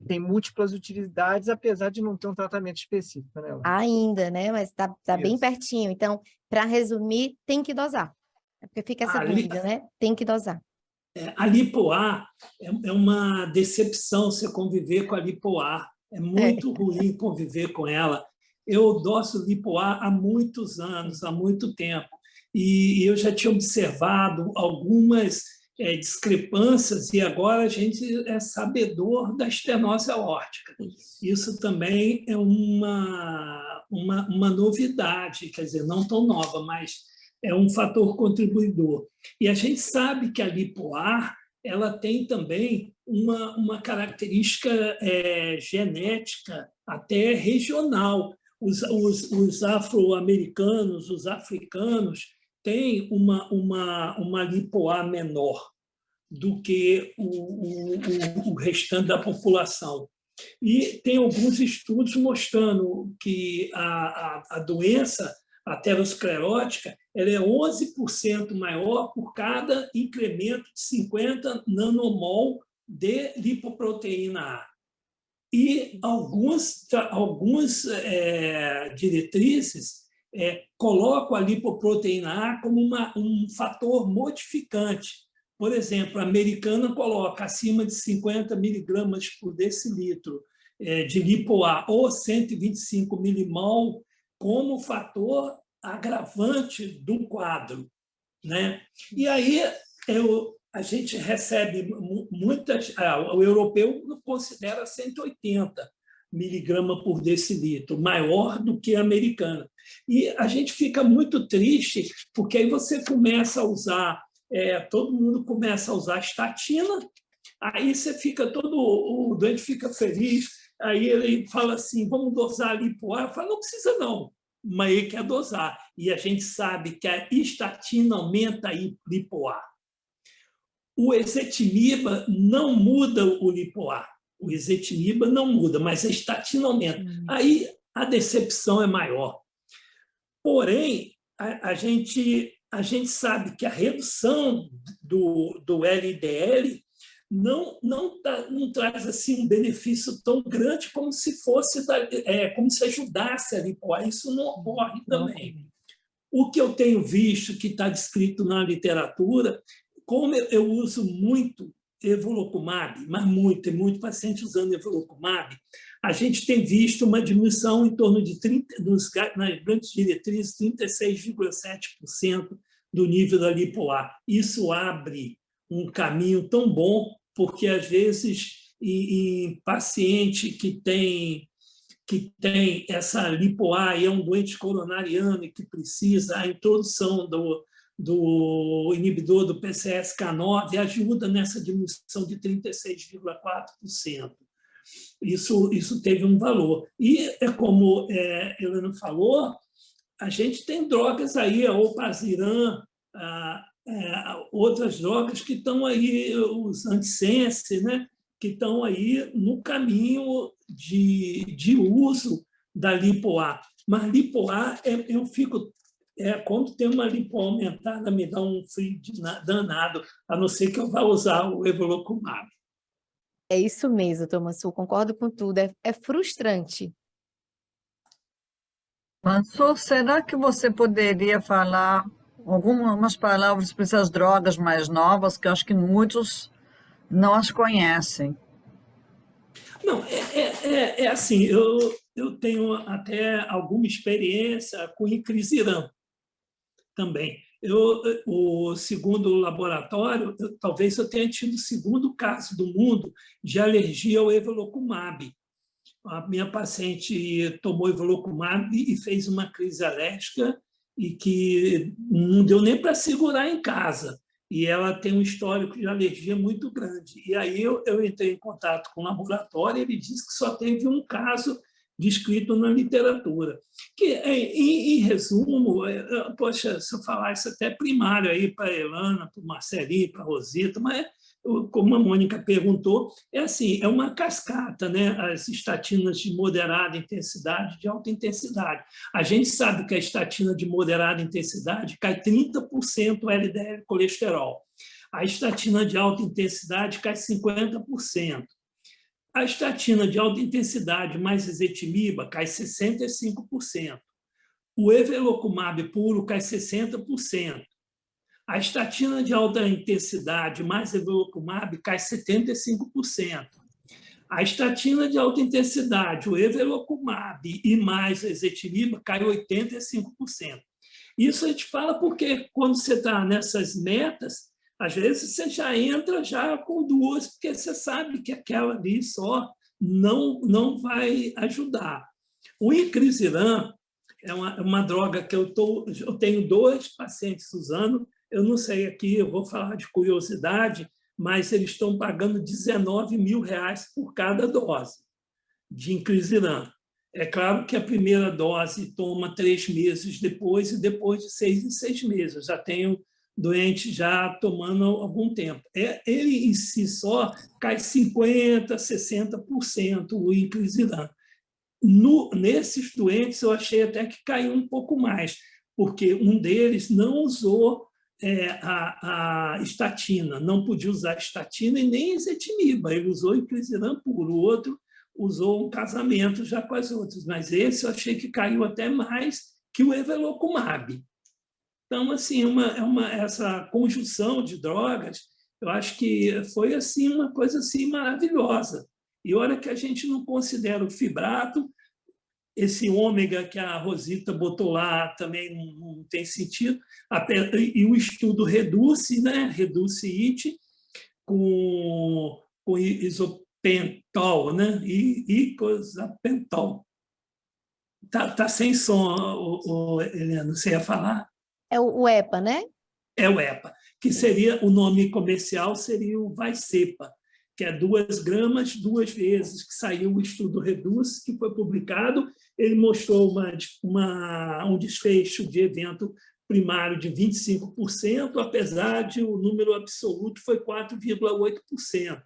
tem múltiplas utilidades, apesar de não ter um tratamento específico, né, Elane? Ainda, né? Mas tá bem pertinho. Então, para resumir, tem que dosar. É porque fica essa dúvida, né? Tem que dosar. A LipoA é uma decepção você conviver com a LipoA. É muito ruim conviver com ela. Eu doso LipoA há muitos anos, há muito tempo. E eu já tinha observado algumas discrepâncias, e agora a gente é sabedor da estenose aórtica. Isso também é uma novidade, quer dizer, não tão nova, mas é um fator contribuidor. E a gente sabe que a LipoA ela tem também uma característica genética até regional. Os afro-americanos, os africanos, têm uma lipo-A menor do que o restante da população. E tem alguns estudos mostrando que a doença aterosclerótica ela é 11% maior por cada incremento de 50 nanomol de lipoproteína A. E algumas diretrizes colocam a lipoproteína A como um fator modificante. Por exemplo, a americana coloca acima de 50 miligramas por decilitro de lipo-A ou 125 milimol como fator agravante do quadro, né? E aí a gente recebe muitas... o europeu considera 180 miligramas por decilitro, maior do que a americana. E a gente fica muito triste, porque aí você começa a usar... todo mundo começa a usar estatina, aí você fica o doente fica feliz, aí ele fala assim, vamos dosar a lipo-A, eu falo, não precisa não, mas ele quer dosar. E a gente sabe que a estatina aumenta a lipo-A. O ezetimiba não muda o lipo-A, o ezetimiba não muda, mas a estatina aumenta. Aí a decepção é maior. Porém, a gente sabe que a redução do LDL não traz assim, um benefício tão grande como se fosse como se ajudasse a lipo-A. Isso não ocorre também. O que eu tenho visto, que está descrito na literatura, como eu uso muito evolocumab, mas tem muito paciente usando evolocumab, a gente tem visto uma diminuição em torno de nas grandes diretrizes, 36,7% do nível da lipo-A. Isso abre um caminho tão bom, porque, às vezes, em paciente que tem essa lipo-A e é um doente coronariano e que precisa, a introdução do inibidor do PCSK9 ajuda nessa diminuição de 36,4%. Isso teve um valor. E, como Helena falou, a gente tem drogas aí, a olpasiran, outras drogas que estão aí, os antissense, né, que estão aí no caminho de uso da lipo-A. Mas lipo-A, eu fico... quando tem uma lipo aumentada, me dá um frio danado, a não ser que eu vá usar o evolocumab. É isso mesmo, Tomassu, concordo com tudo. É frustrante. Mansur, será que você poderia falar algumas palavras para essas drogas mais novas, que eu acho que muitos não as conhecem? Não, assim, eu tenho até alguma experiência com inclisiran também. O segundo laboratório, talvez eu tenha tido o segundo caso do mundo de alergia ao evolocumab. A minha paciente tomou evolocumab e fez uma crise alérgica e que não deu nem para segurar em casa. E ela tem um histórico de alergia muito grande. E aí eu entrei em contato com o laboratório e ele disse que só teve um caso descrito na literatura. Que, em resumo, poxa, se eu falar isso até primário aí para a Elana, para o Marcelinho, para a Rosita, mas, como a Mônica perguntou, assim, é uma cascata, né? As estatinas de moderada intensidade, de alta intensidade. A gente sabe que a estatina de moderada intensidade cai 30% o LDL colesterol. A estatina de alta intensidade cai 50%. A estatina de alta intensidade mais ezetimiba cai 65%. O evolocumab puro cai 60%. A estatina de alta intensidade mais evolocumab cai 75%. A estatina de alta intensidade, o evolocumab e mais a ezetimiba cai 85%. Isso a gente fala porque quando você está nessas metas, às vezes você já entra já com duas, porque você sabe que aquela ali só não vai ajudar. O inclisiran é uma droga que eu tenho 2 pacientes usando. Eu não sei aqui, eu vou falar de curiosidade, mas eles estão pagando R$19 mil por cada dose de inclisiran. É claro que a primeira dose toma 3 meses depois, e depois de 6 em 6 meses. Eu já tenho doente já tomando há algum tempo. Ele em si só cai 50%, 60% o inclisiran. Nesses doentes, eu achei até que caiu um pouco mais, porque um deles não usou a estatina, não podia usar estatina e nem ezetimiba, ele usou inclisiran puro. O outro usou um casamento já com as outras, mas esse eu achei que caiu até mais que o evolocumab. Então, assim, essa conjunção de drogas, eu acho que foi assim, uma coisa assim, maravilhosa. E olha que a gente não considera o fibrato, esse ômega que a Rosita botou lá também não tem sentido, e o estudo Reduce, né? Reduce-IT, com isopentol, né? Icosapentol. Tá sem som, Helena, você ia falar? É o EPA, né? É o EPA, que seria, o nome comercial seria o Vacepa, que é 2 gramas 2 vezes, que saiu o estudo Reduce, que foi publicado. Ele mostrou um desfecho de evento primário de 25%, apesar de o número absoluto foi 4,8%.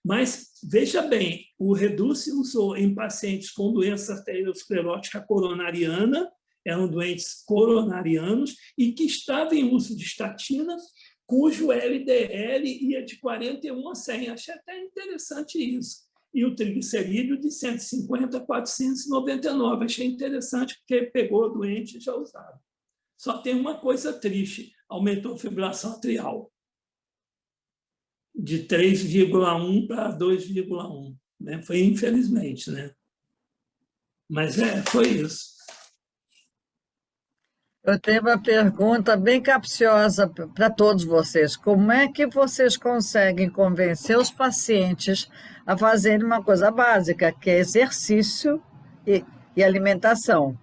Mas, veja bem, o Reduce usou em pacientes com doença arteriosclerótica coronariana, eram doentes coronarianos, e que estavam em uso de estatina, cujo LDL ia de 41 a 100. Achei até interessante isso. E o triglicerídeo de 150 a 499. Achei interessante, porque pegou o doente e já usava. Só tem uma coisa triste, aumentou a fibrilação atrial de 3,1 para 2,1. Né? Foi infelizmente, né? Mas foi isso. Eu tenho uma pergunta bem capciosa para todos vocês. Como é que vocês conseguem convencer os pacientes a fazerem uma coisa básica, que é exercício e alimentação?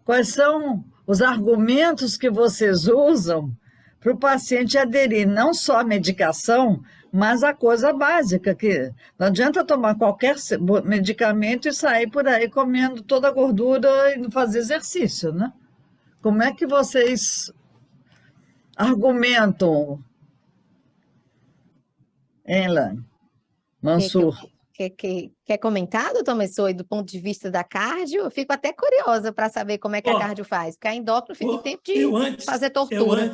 Quais são os argumentos que vocês usam para o paciente aderir não só à medicação, mas a coisa básica, que não adianta tomar qualquer medicamento e sair por aí comendo toda a gordura e não fazer exercício, né? Como é que vocês argumentam, hein, Lani? Mansur? Quer comentar, doutor Messoi, do ponto de vista da cardio? Eu fico até curiosa para saber como é que a cardio faz, porque a endócrino fica em tempo de fazer tortura.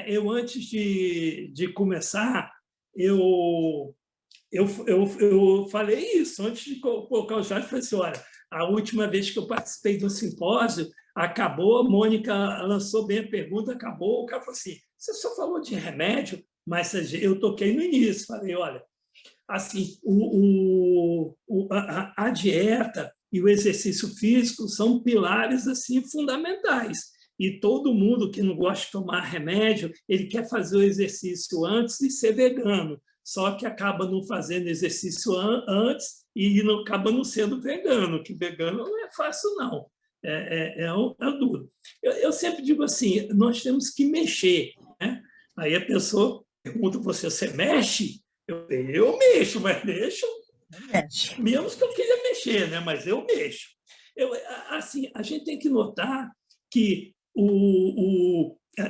Eu antes de começar, eu falei isso, antes de colocar o Jorge, falei assim, olha, a última vez que eu participei do simpósio, acabou, a Mônica lançou bem a pergunta, acabou, o cara falou assim, você só falou de remédio, mas eu toquei no início, falei, olha, assim, a dieta e o exercício físico são pilares assim fundamentais. E todo mundo que não gosta de tomar remédio, ele quer fazer o exercício antes e ser vegano. Só que acaba não fazendo exercício antes e não acaba não sendo vegano, que vegano não é fácil, não. É duro. Eu sempre digo assim, nós temos que mexer. Né? Aí a pessoa pergunta, você mexe? Eu mexo, mas mexo menos que eu queria mexer, né? Mas eu mexo. Assim, a gente tem que notar que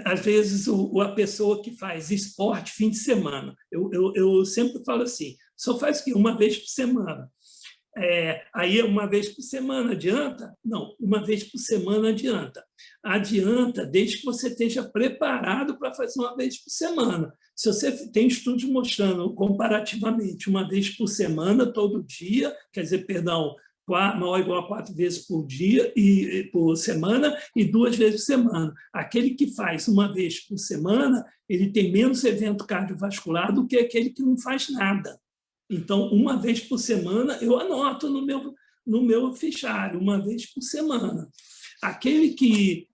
às vezes a pessoa que faz esporte fim de semana, eu sempre falo assim, só faz o quê? Uma vez por semana. Aí uma vez por semana adianta? Não, uma vez por semana adianta. Adianta desde que você esteja preparado para fazer uma vez por semana. Se você tem estudos mostrando comparativamente uma vez por semana, todo dia, quer dizer, perdão, maior ou igual a 4 vezes por dia e por semana e 2 vezes por semana. Aquele que faz uma vez por semana, ele tem menos evento cardiovascular do que aquele que não faz nada. Então, uma vez por semana, eu anoto no meu fichário, uma vez por semana. Aquele que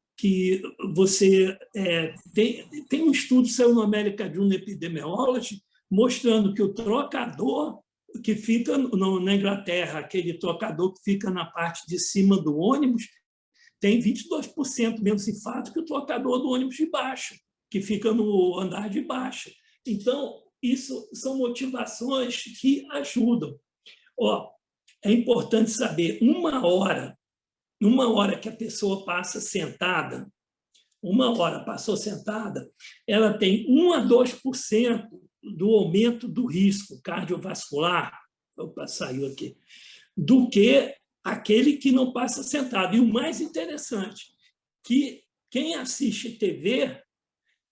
você tem um estudo, saiu no American Journal Epidemiology, mostrando que o trocador que fica na Inglaterra, aquele trocador que fica na parte de cima do ônibus, tem 22% menos infarto que o trocador do ônibus de baixo. que fica no andar de baixo. Então, isso são motivações que ajudam. Ó, é importante saber, uma hora que a pessoa passa sentada, passou sentada, ela tem 1 a 2% do aumento do risco cardiovascular, opa, saiu aqui, do que aquele que não passa sentado. E o mais interessante, que quem assiste TV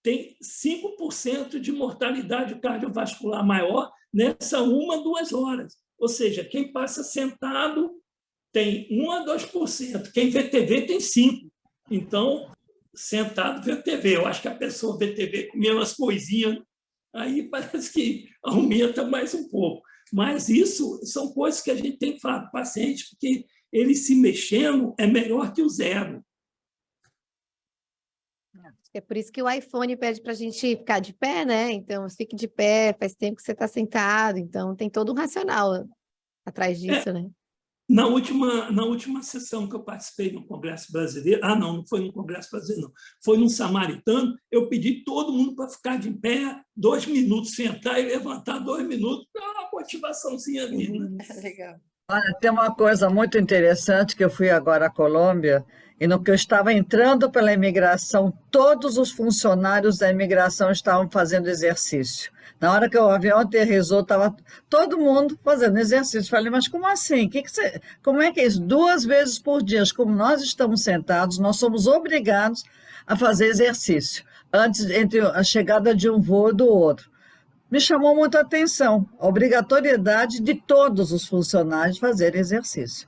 tem 5% de mortalidade cardiovascular maior nessa 1 a 2 horas. Ou seja, quem passa sentado tem 1 a 2%, quem vê TV tem 5%. Então, sentado vê TV. Eu acho que a pessoa vê TV comendo umas coisinhas, aí parece que aumenta mais um pouco. Mas isso são coisas que a gente tem que falar para o paciente, porque ele se mexendo é melhor que o zero. É por isso que o iPhone pede para a gente ficar de pé, né? Então, fique de pé, faz tempo que você está sentado. Então, tem todo um racional atrás disso, né? Na última sessão que eu participei no Congresso Brasileiro, não foi no Congresso Brasileiro, não, foi no Samaritano, eu pedi todo mundo para ficar de pé 2 minutos, sentar e levantar 2 minutos, para uma motivaçãozinha ali. Né? Legal. Olha, tem uma coisa muito interessante que eu fui agora à Colômbia e no que eu estava entrando pela imigração, todos os funcionários da imigração estavam fazendo exercício. Na hora que o avião aterrissou, estava todo mundo fazendo exercício. Falei, mas como assim? Como é que é isso? 2 vezes por dia, como nós estamos sentados, nós somos obrigados a fazer exercício, entre a chegada de um voo e do outro. Me chamou muita atenção a obrigatoriedade de todos os funcionários fazerem exercício.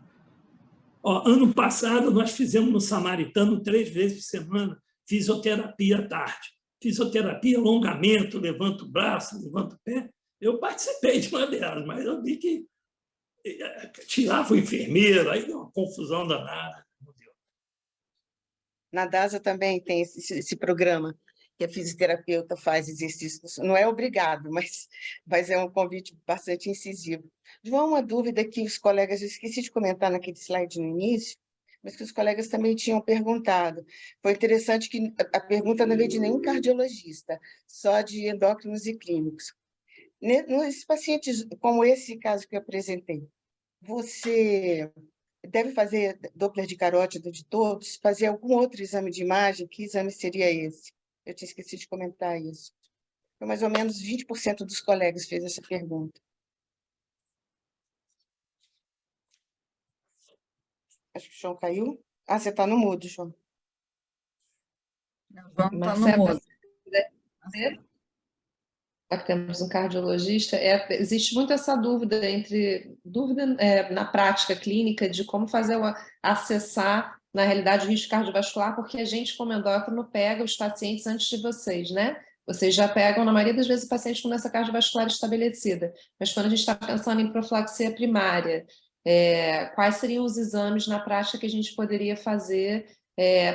Ano passado, nós fizemos no Samaritano 3 vezes por semana fisioterapia à tarde. Fisioterapia, alongamento, levanta o braço, levanta o pé. Eu participei de uma delas, mas eu vi que tirava o enfermeiro, aí deu uma confusão danada. Na DASA também tem esse programa, que a fisioterapeuta faz exercícios. Não é obrigado, mas é um convite bastante incisivo. João, uma dúvida que os colegas, eu esqueci de comentar naquele slide no início, mas que os colegas também tinham perguntado. Foi interessante que a pergunta não veio de nenhum cardiologista, só de endócrinos e clínicos. Nos pacientes, como esse caso que eu apresentei, você deve fazer Doppler de carótida de todos, fazer algum outro exame de imagem? Que exame seria esse? Eu tinha esquecido de comentar isso. Foi mais ou menos 20% dos colegas fez essa pergunta. Acho que o João caiu. Você está no mudo, João. Vamos estar no Marcelo, mudo. temos um cardiologista, existe muito essa dúvida na prática clínica de como acessar, na realidade, o risco cardiovascular, porque a gente, como endócrino, pega os pacientes antes de vocês, né? Vocês já pegam, na maioria das vezes, o paciente com doença cardiovascular estabelecida, mas quando a gente está pensando em profilaxia primária, quais seriam os exames na prática que a gente poderia fazer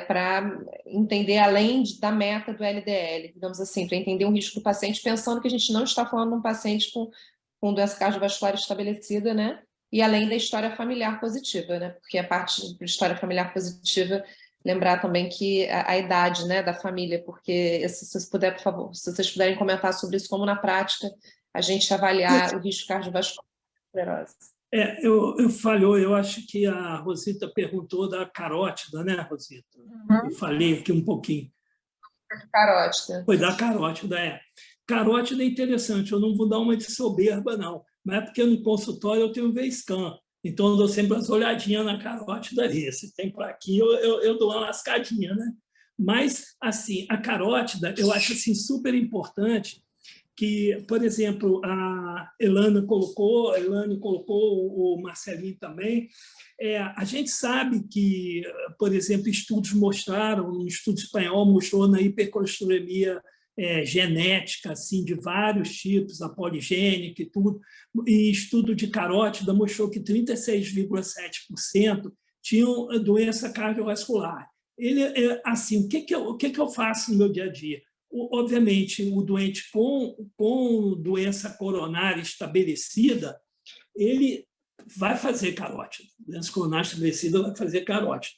para entender além da meta do LDL, digamos assim, para entender o risco do paciente, pensando que a gente não está falando de um paciente com doença cardiovascular estabelecida, né? E além da história familiar positiva, né? Porque a parte de história familiar positiva, lembrar também que a idade, né, da família, porque se vocês puderem, por favor, se vocês puderem comentar sobre isso, como na prática a gente avaliar o risco cardiovascular da esclerose. Eu acho que a Rosita perguntou da carótida, né, Rosita? Eu falei aqui um pouquinho. Carótida. Foi da carótida, Carótida é interessante, eu não vou dar uma de soberba, não. Mas é porque no consultório eu tenho V-scan, então eu dou sempre umas olhadinhas na carótida ali. Se tem por aqui, eu dou uma lascadinha, né? Mas, assim, a carótida, eu acho assim, super importante, que, por exemplo, a Elane colocou, o Marcelinho também. A gente sabe que, por exemplo, estudos mostraram, um estudo espanhol mostrou na hipercolesterolemia genética, assim, de vários tipos, a poligênica e tudo, e estudo de carótida mostrou que 36,7% tinham doença cardiovascular. Assim, o que eu faço no meu dia a dia? Obviamente, o doente com doença coronária estabelecida, ele vai fazer carótida. Doença coronária estabelecida vai fazer carótida.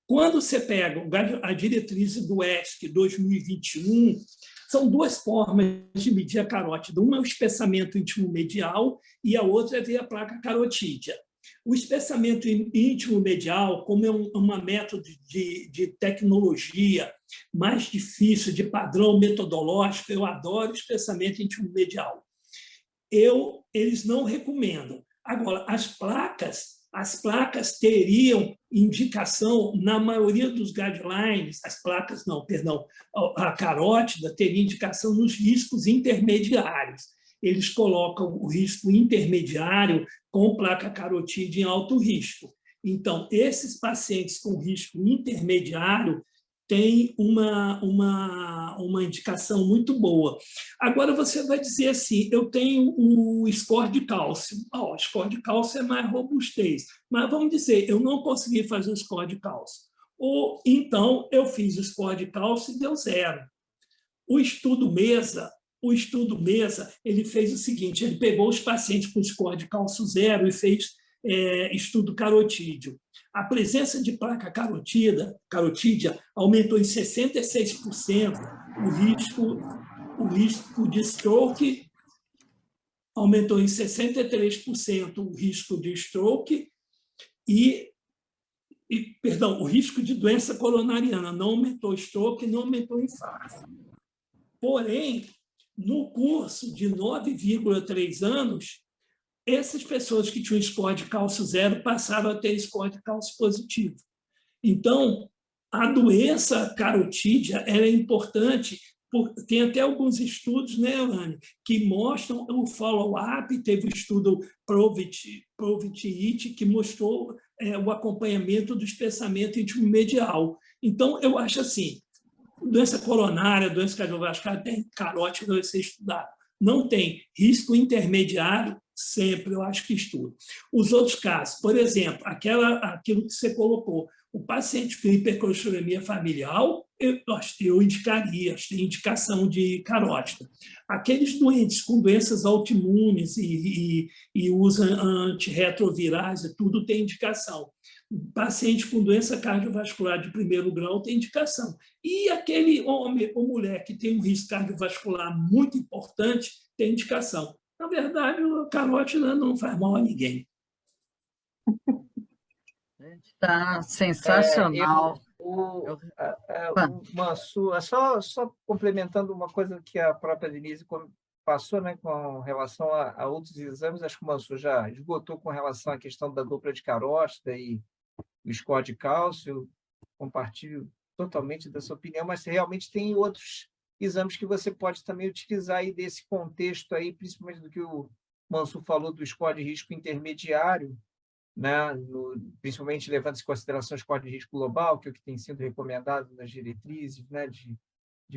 Quando você pega a diretriz do ESC 2021, são duas formas de medir a carótida. Uma é o espessamento íntimo medial e a outra é ver a placa carotídea. O espessamento íntimo medial, como é uma método de tecnologia mais difícil, de padrão metodológico, eu adoro o espessamento íntimo medial. Eles não recomendam. Agora, as placas teriam indicação, na maioria dos guidelines, as placas não, perdão, a carótida teria indicação nos riscos intermediários. Eles colocam o risco intermediário com placa carotídea em alto risco. Então, esses pacientes com risco intermediário têm uma indicação muito boa. Agora, você vai dizer assim, eu tenho o score de cálcio. O score de cálcio é mais robustez. Mas vamos dizer, eu não consegui fazer o score de cálcio. Ou, então, eu fiz o score de cálcio e deu 0. O estudo MESA, ele fez o seguinte, ele pegou os pacientes com score de cálcio 0 e fez estudo carotídeo. A presença de placa carotídea aumentou em 66% o risco de stroke, aumentou em 63% o risco de stroke perdão, o risco de doença coronariana, não aumentou stroke, não aumentou infarto. Porém, no curso de 9,3 anos, essas pessoas que tinham score de cálcio 0 passaram a ter score de cálcio positivo. Então, a doença carotídea é importante, tem até alguns estudos, né, Elaine, que mostram o follow-up, teve o estudo PROVIT-IT, que mostrou o acompanhamento do espessamento íntimo medial. Então, eu acho assim, doença coronária, doença cardiovascular, tem carótida vai ser estudado. Não tem risco intermediário, sempre, eu acho que estudo. Os outros casos, por exemplo, aquilo que você colocou, o paciente com hipercolesterolemia familiar, eu indicaria, tem indicação de carótida. Aqueles doentes com doenças autoimunes e usam antirretrovirais, tudo tem indicação. Paciente com doença cardiovascular de primeiro grau tem indicação. E aquele homem ou mulher que tem um risco cardiovascular muito importante tem indicação. Na verdade, a carótida não faz mal a ninguém. Está sensacional. Mansur, só complementando uma coisa que a própria Denise passou, né, com relação a outros exames, acho que o Mansur já esgotou com relação à questão da dupla de carótida e o score de cálcio, compartilho totalmente da sua opinião, mas realmente tem outros exames que você pode também utilizar aí desse contexto aí, principalmente do que o Mansur falou do score de risco intermediário, né? Principalmente levando em consideração o score de risco global, que é o que tem sido recomendado nas diretrizes, né, de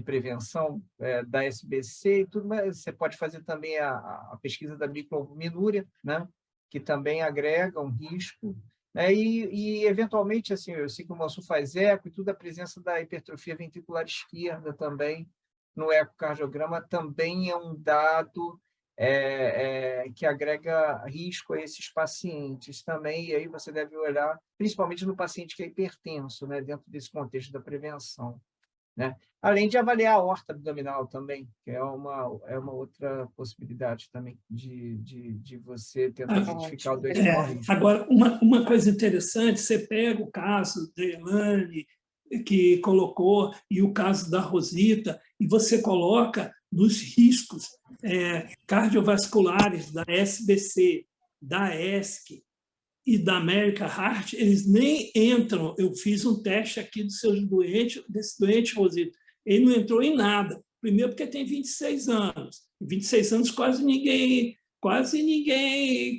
prevenção da SBC e tudo, mas você pode fazer também a pesquisa da microalbuminúria, né, que também agrega um risco, né, e eventualmente, assim, eu sei que o Mansur faz eco e tudo, a presença da hipertrofia ventricular esquerda também no ecocardiograma também é um dado que agrega risco a esses pacientes também, e aí você deve olhar, principalmente no paciente que é hipertenso, né, dentro desse contexto da prevenção, né? Além de avaliar a aorta abdominal também, que é uma outra possibilidade também de você tentar identificar o doente com risco. Agora, uma coisa interessante, você pega o caso da Elaine, que colocou, e o caso da Rosita, e você coloca nos riscos cardiovasculares da SBC, da ESC e da American Heart, eles nem entram. Eu fiz um teste aqui desse doente, Rosita, ele não entrou em nada. Primeiro porque tem 26 anos. Em 26 anos quase ninguém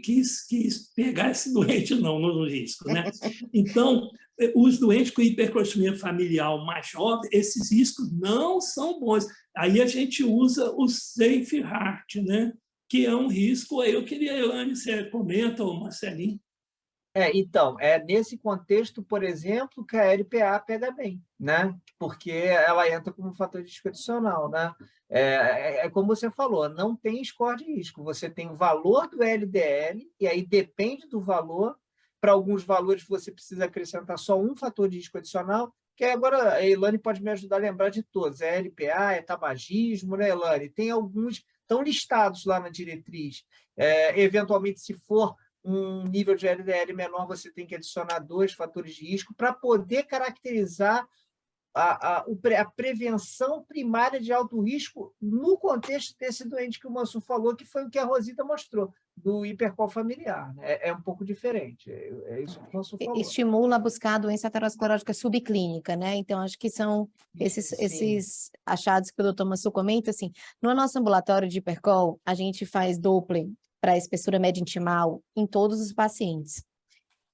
quis pegar esse doente não no risco, né? Então, os doentes com hipercolesterolemia familiar mais jovem, esses riscos não são bons. Aí a gente usa o Safe Heart, né? Que é um risco. Aí eu queria, Elaine, você comenta, ou Marcelinho. Então, é nesse contexto, por exemplo, que a LPA pega bem, né? Porque ela entra como fator de risco adicional, né? Como você falou, não tem score de risco. Você tem o valor do LDL, e aí depende do valor, para alguns valores você precisa acrescentar só um fator de risco adicional, que agora a Elane pode me ajudar a lembrar de todos. É LPA, é tabagismo, né, Elane? Tem alguns, estão listados lá na diretriz. Eventualmente, se for um nível de LDL menor, você tem que adicionar 2 fatores de risco para poder caracterizar a prevenção primária de alto risco no contexto desse doente que o Mansur falou, que foi o que a Rosita mostrou, do hipercol familiar. Né? É um pouco diferente, é isso que o Mansur falou. Estimula a buscar a doença aterosclerótica subclínica, né? Então, acho que são esses achados que o doutor Mansur comenta, assim, no nosso ambulatório de hipercol, a gente faz Doppler para a espessura média intimal em todos os pacientes.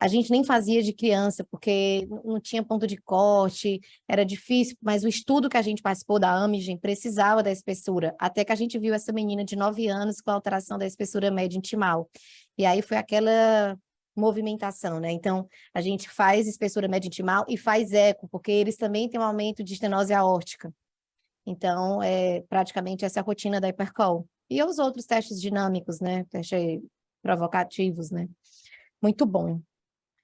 A gente nem fazia de criança, porque não tinha ponto de corte, era difícil, mas o estudo que a gente participou da Amigen precisava da espessura, até que a gente viu essa menina de 9 anos com alteração da espessura média intimal. E aí foi aquela movimentação, né? Então, a gente faz espessura média intimal e faz eco, porque eles também têm um aumento de estenose aórtica. Então, praticamente essa é a rotina da hipercol. E os outros testes dinâmicos, né? Testes provocativos, né? Muito bom.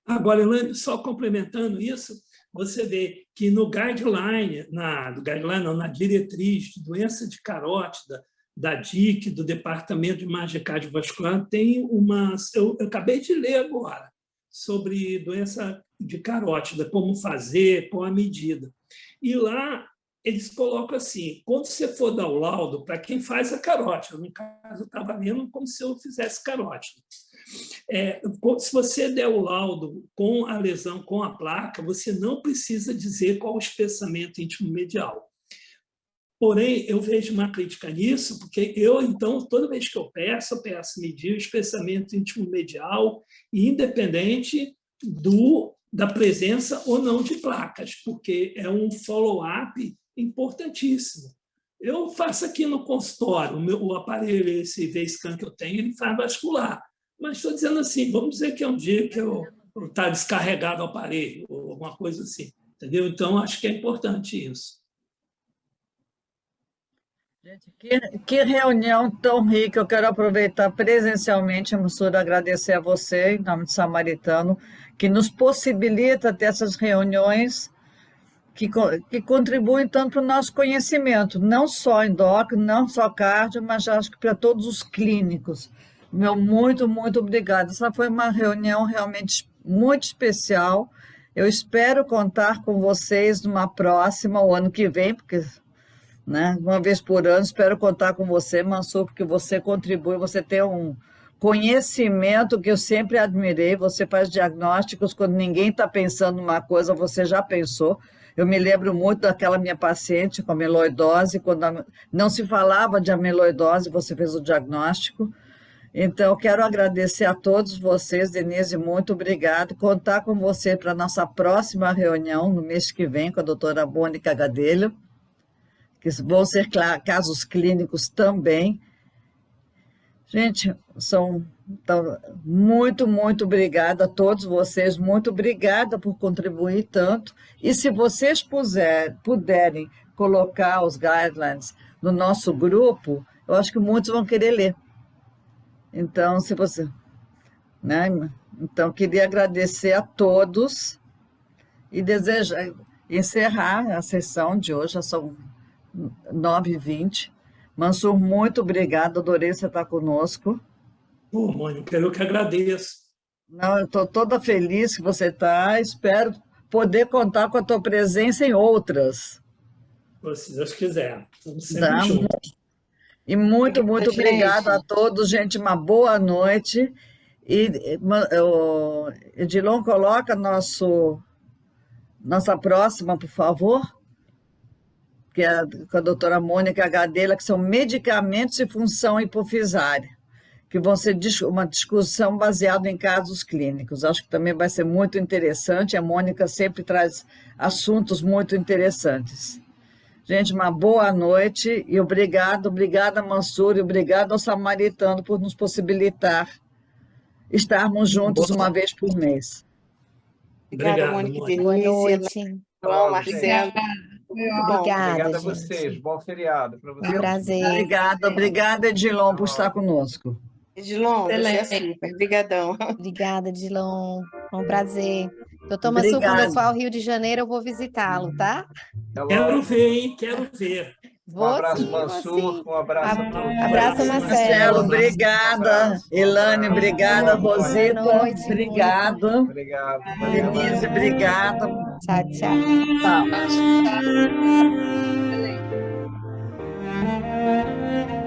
Agora, Elane, só complementando isso, você vê que no guideline, na diretriz de doença de carótida, da DIC, do Departamento de Imagem Cardiovascular, tem umas... Eu acabei de ler agora sobre doença de carótida, como fazer, qual a medida. E lá eles colocam assim, quando você for dar o laudo para quem faz a carótida, no caso eu estava lendo como se eu fizesse carótida. Se você der o laudo com a lesão, com a placa, você não precisa dizer qual o espessamento íntimo medial. Porém, eu vejo uma crítica nisso, porque eu, então, toda vez que eu peço medir o espessamento íntimo medial, independente da presença ou não de placas, porque é um follow-up importantíssimo. Eu faço aqui no consultório, o aparelho, esse V-Scan que eu tenho, ele faz vascular. Mas estou dizendo assim, vamos dizer que é um dia que eu está descarregado o aparelho, ou alguma coisa assim, entendeu? Então, acho que é importante isso. Gente, que reunião tão rica. Eu quero aproveitar presencialmente, Mansur, agradecer a você, em nome de Samaritano, que nos possibilita ter essas reuniões que contribuem tanto para o nosso conhecimento, não só endócrino, não só cardio, mas acho que para todos os clínicos. Meu muito, muito obrigada. Essa foi uma reunião realmente muito especial. Eu espero contar com vocês numa próxima, o ano que vem, porque, né, uma vez por ano, espero contar com você, Mansur, porque você contribui, você tem um conhecimento que eu sempre admirei, você faz diagnósticos quando ninguém está pensando numa coisa, você já pensou. Eu me lembro muito daquela minha paciente com amiloidose, quando não se falava de amiloidose, você fez o diagnóstico. Então, eu quero agradecer a todos vocês, Denise, muito obrigado. Contar com você para a nossa próxima reunião, no mês que vem, com a doutora Mônica Gadelho, que vão ser casos clínicos também. Gente, então, muito, muito obrigada a todos vocês, muito obrigada por contribuir tanto. E se vocês puderem colocar os guidelines no nosso grupo, eu acho que muitos vão querer ler. Então, né? Então, queria agradecer a todos e encerrar a sessão de hoje, já são 9h20. Mansur, muito obrigada, adorei você estar conosco. Pô, Mônica, eu que agradeço. Não, eu estou toda feliz que você está, espero poder contar com a tua presença em outras. Se Deus quiser, estamos sempre juntos. E muito, muito obrigada a todos, gente, uma boa noite. E Edilon, coloca nossa próxima, por favor, que é com a doutora Mônica Gadelha, que são medicamentos e função hipofisária, que vão ser uma discussão baseada em casos clínicos. Acho que também vai ser muito interessante, a Mônica sempre traz assuntos muito interessantes. Gente, uma boa noite e obrigada, Mansur, e obrigado ao Samaritano por nos possibilitar estarmos juntos uma vez por mês. Obrigada, Mônica e Boa Denise, noite. João, Marcelo. Obrigada a gente. vocês, bom feriado para vocês. Um prazer. Obrigada, Edilon, por estar conosco. Edilon, você é super. Obrigadão. Obrigada, Dilon. Foi um prazer. Doutor Mansur, quando eu Obrigada. for ao Rio de Janeiro, eu vou visitá-lo, tá? Quero ver, hein? Quero ver. Um Vou abraço, sim, vou Mansur. sim. Um abraço a todos. Abraço, Marcelo, Marcelo. obrigada. Elane, obrigada. Boa Rosita, noite, obrigada. Obrigado. Valeu, Denise, Ana. obrigada. Tchau, tchau. Tchau. Tchau, tchau. Excelente.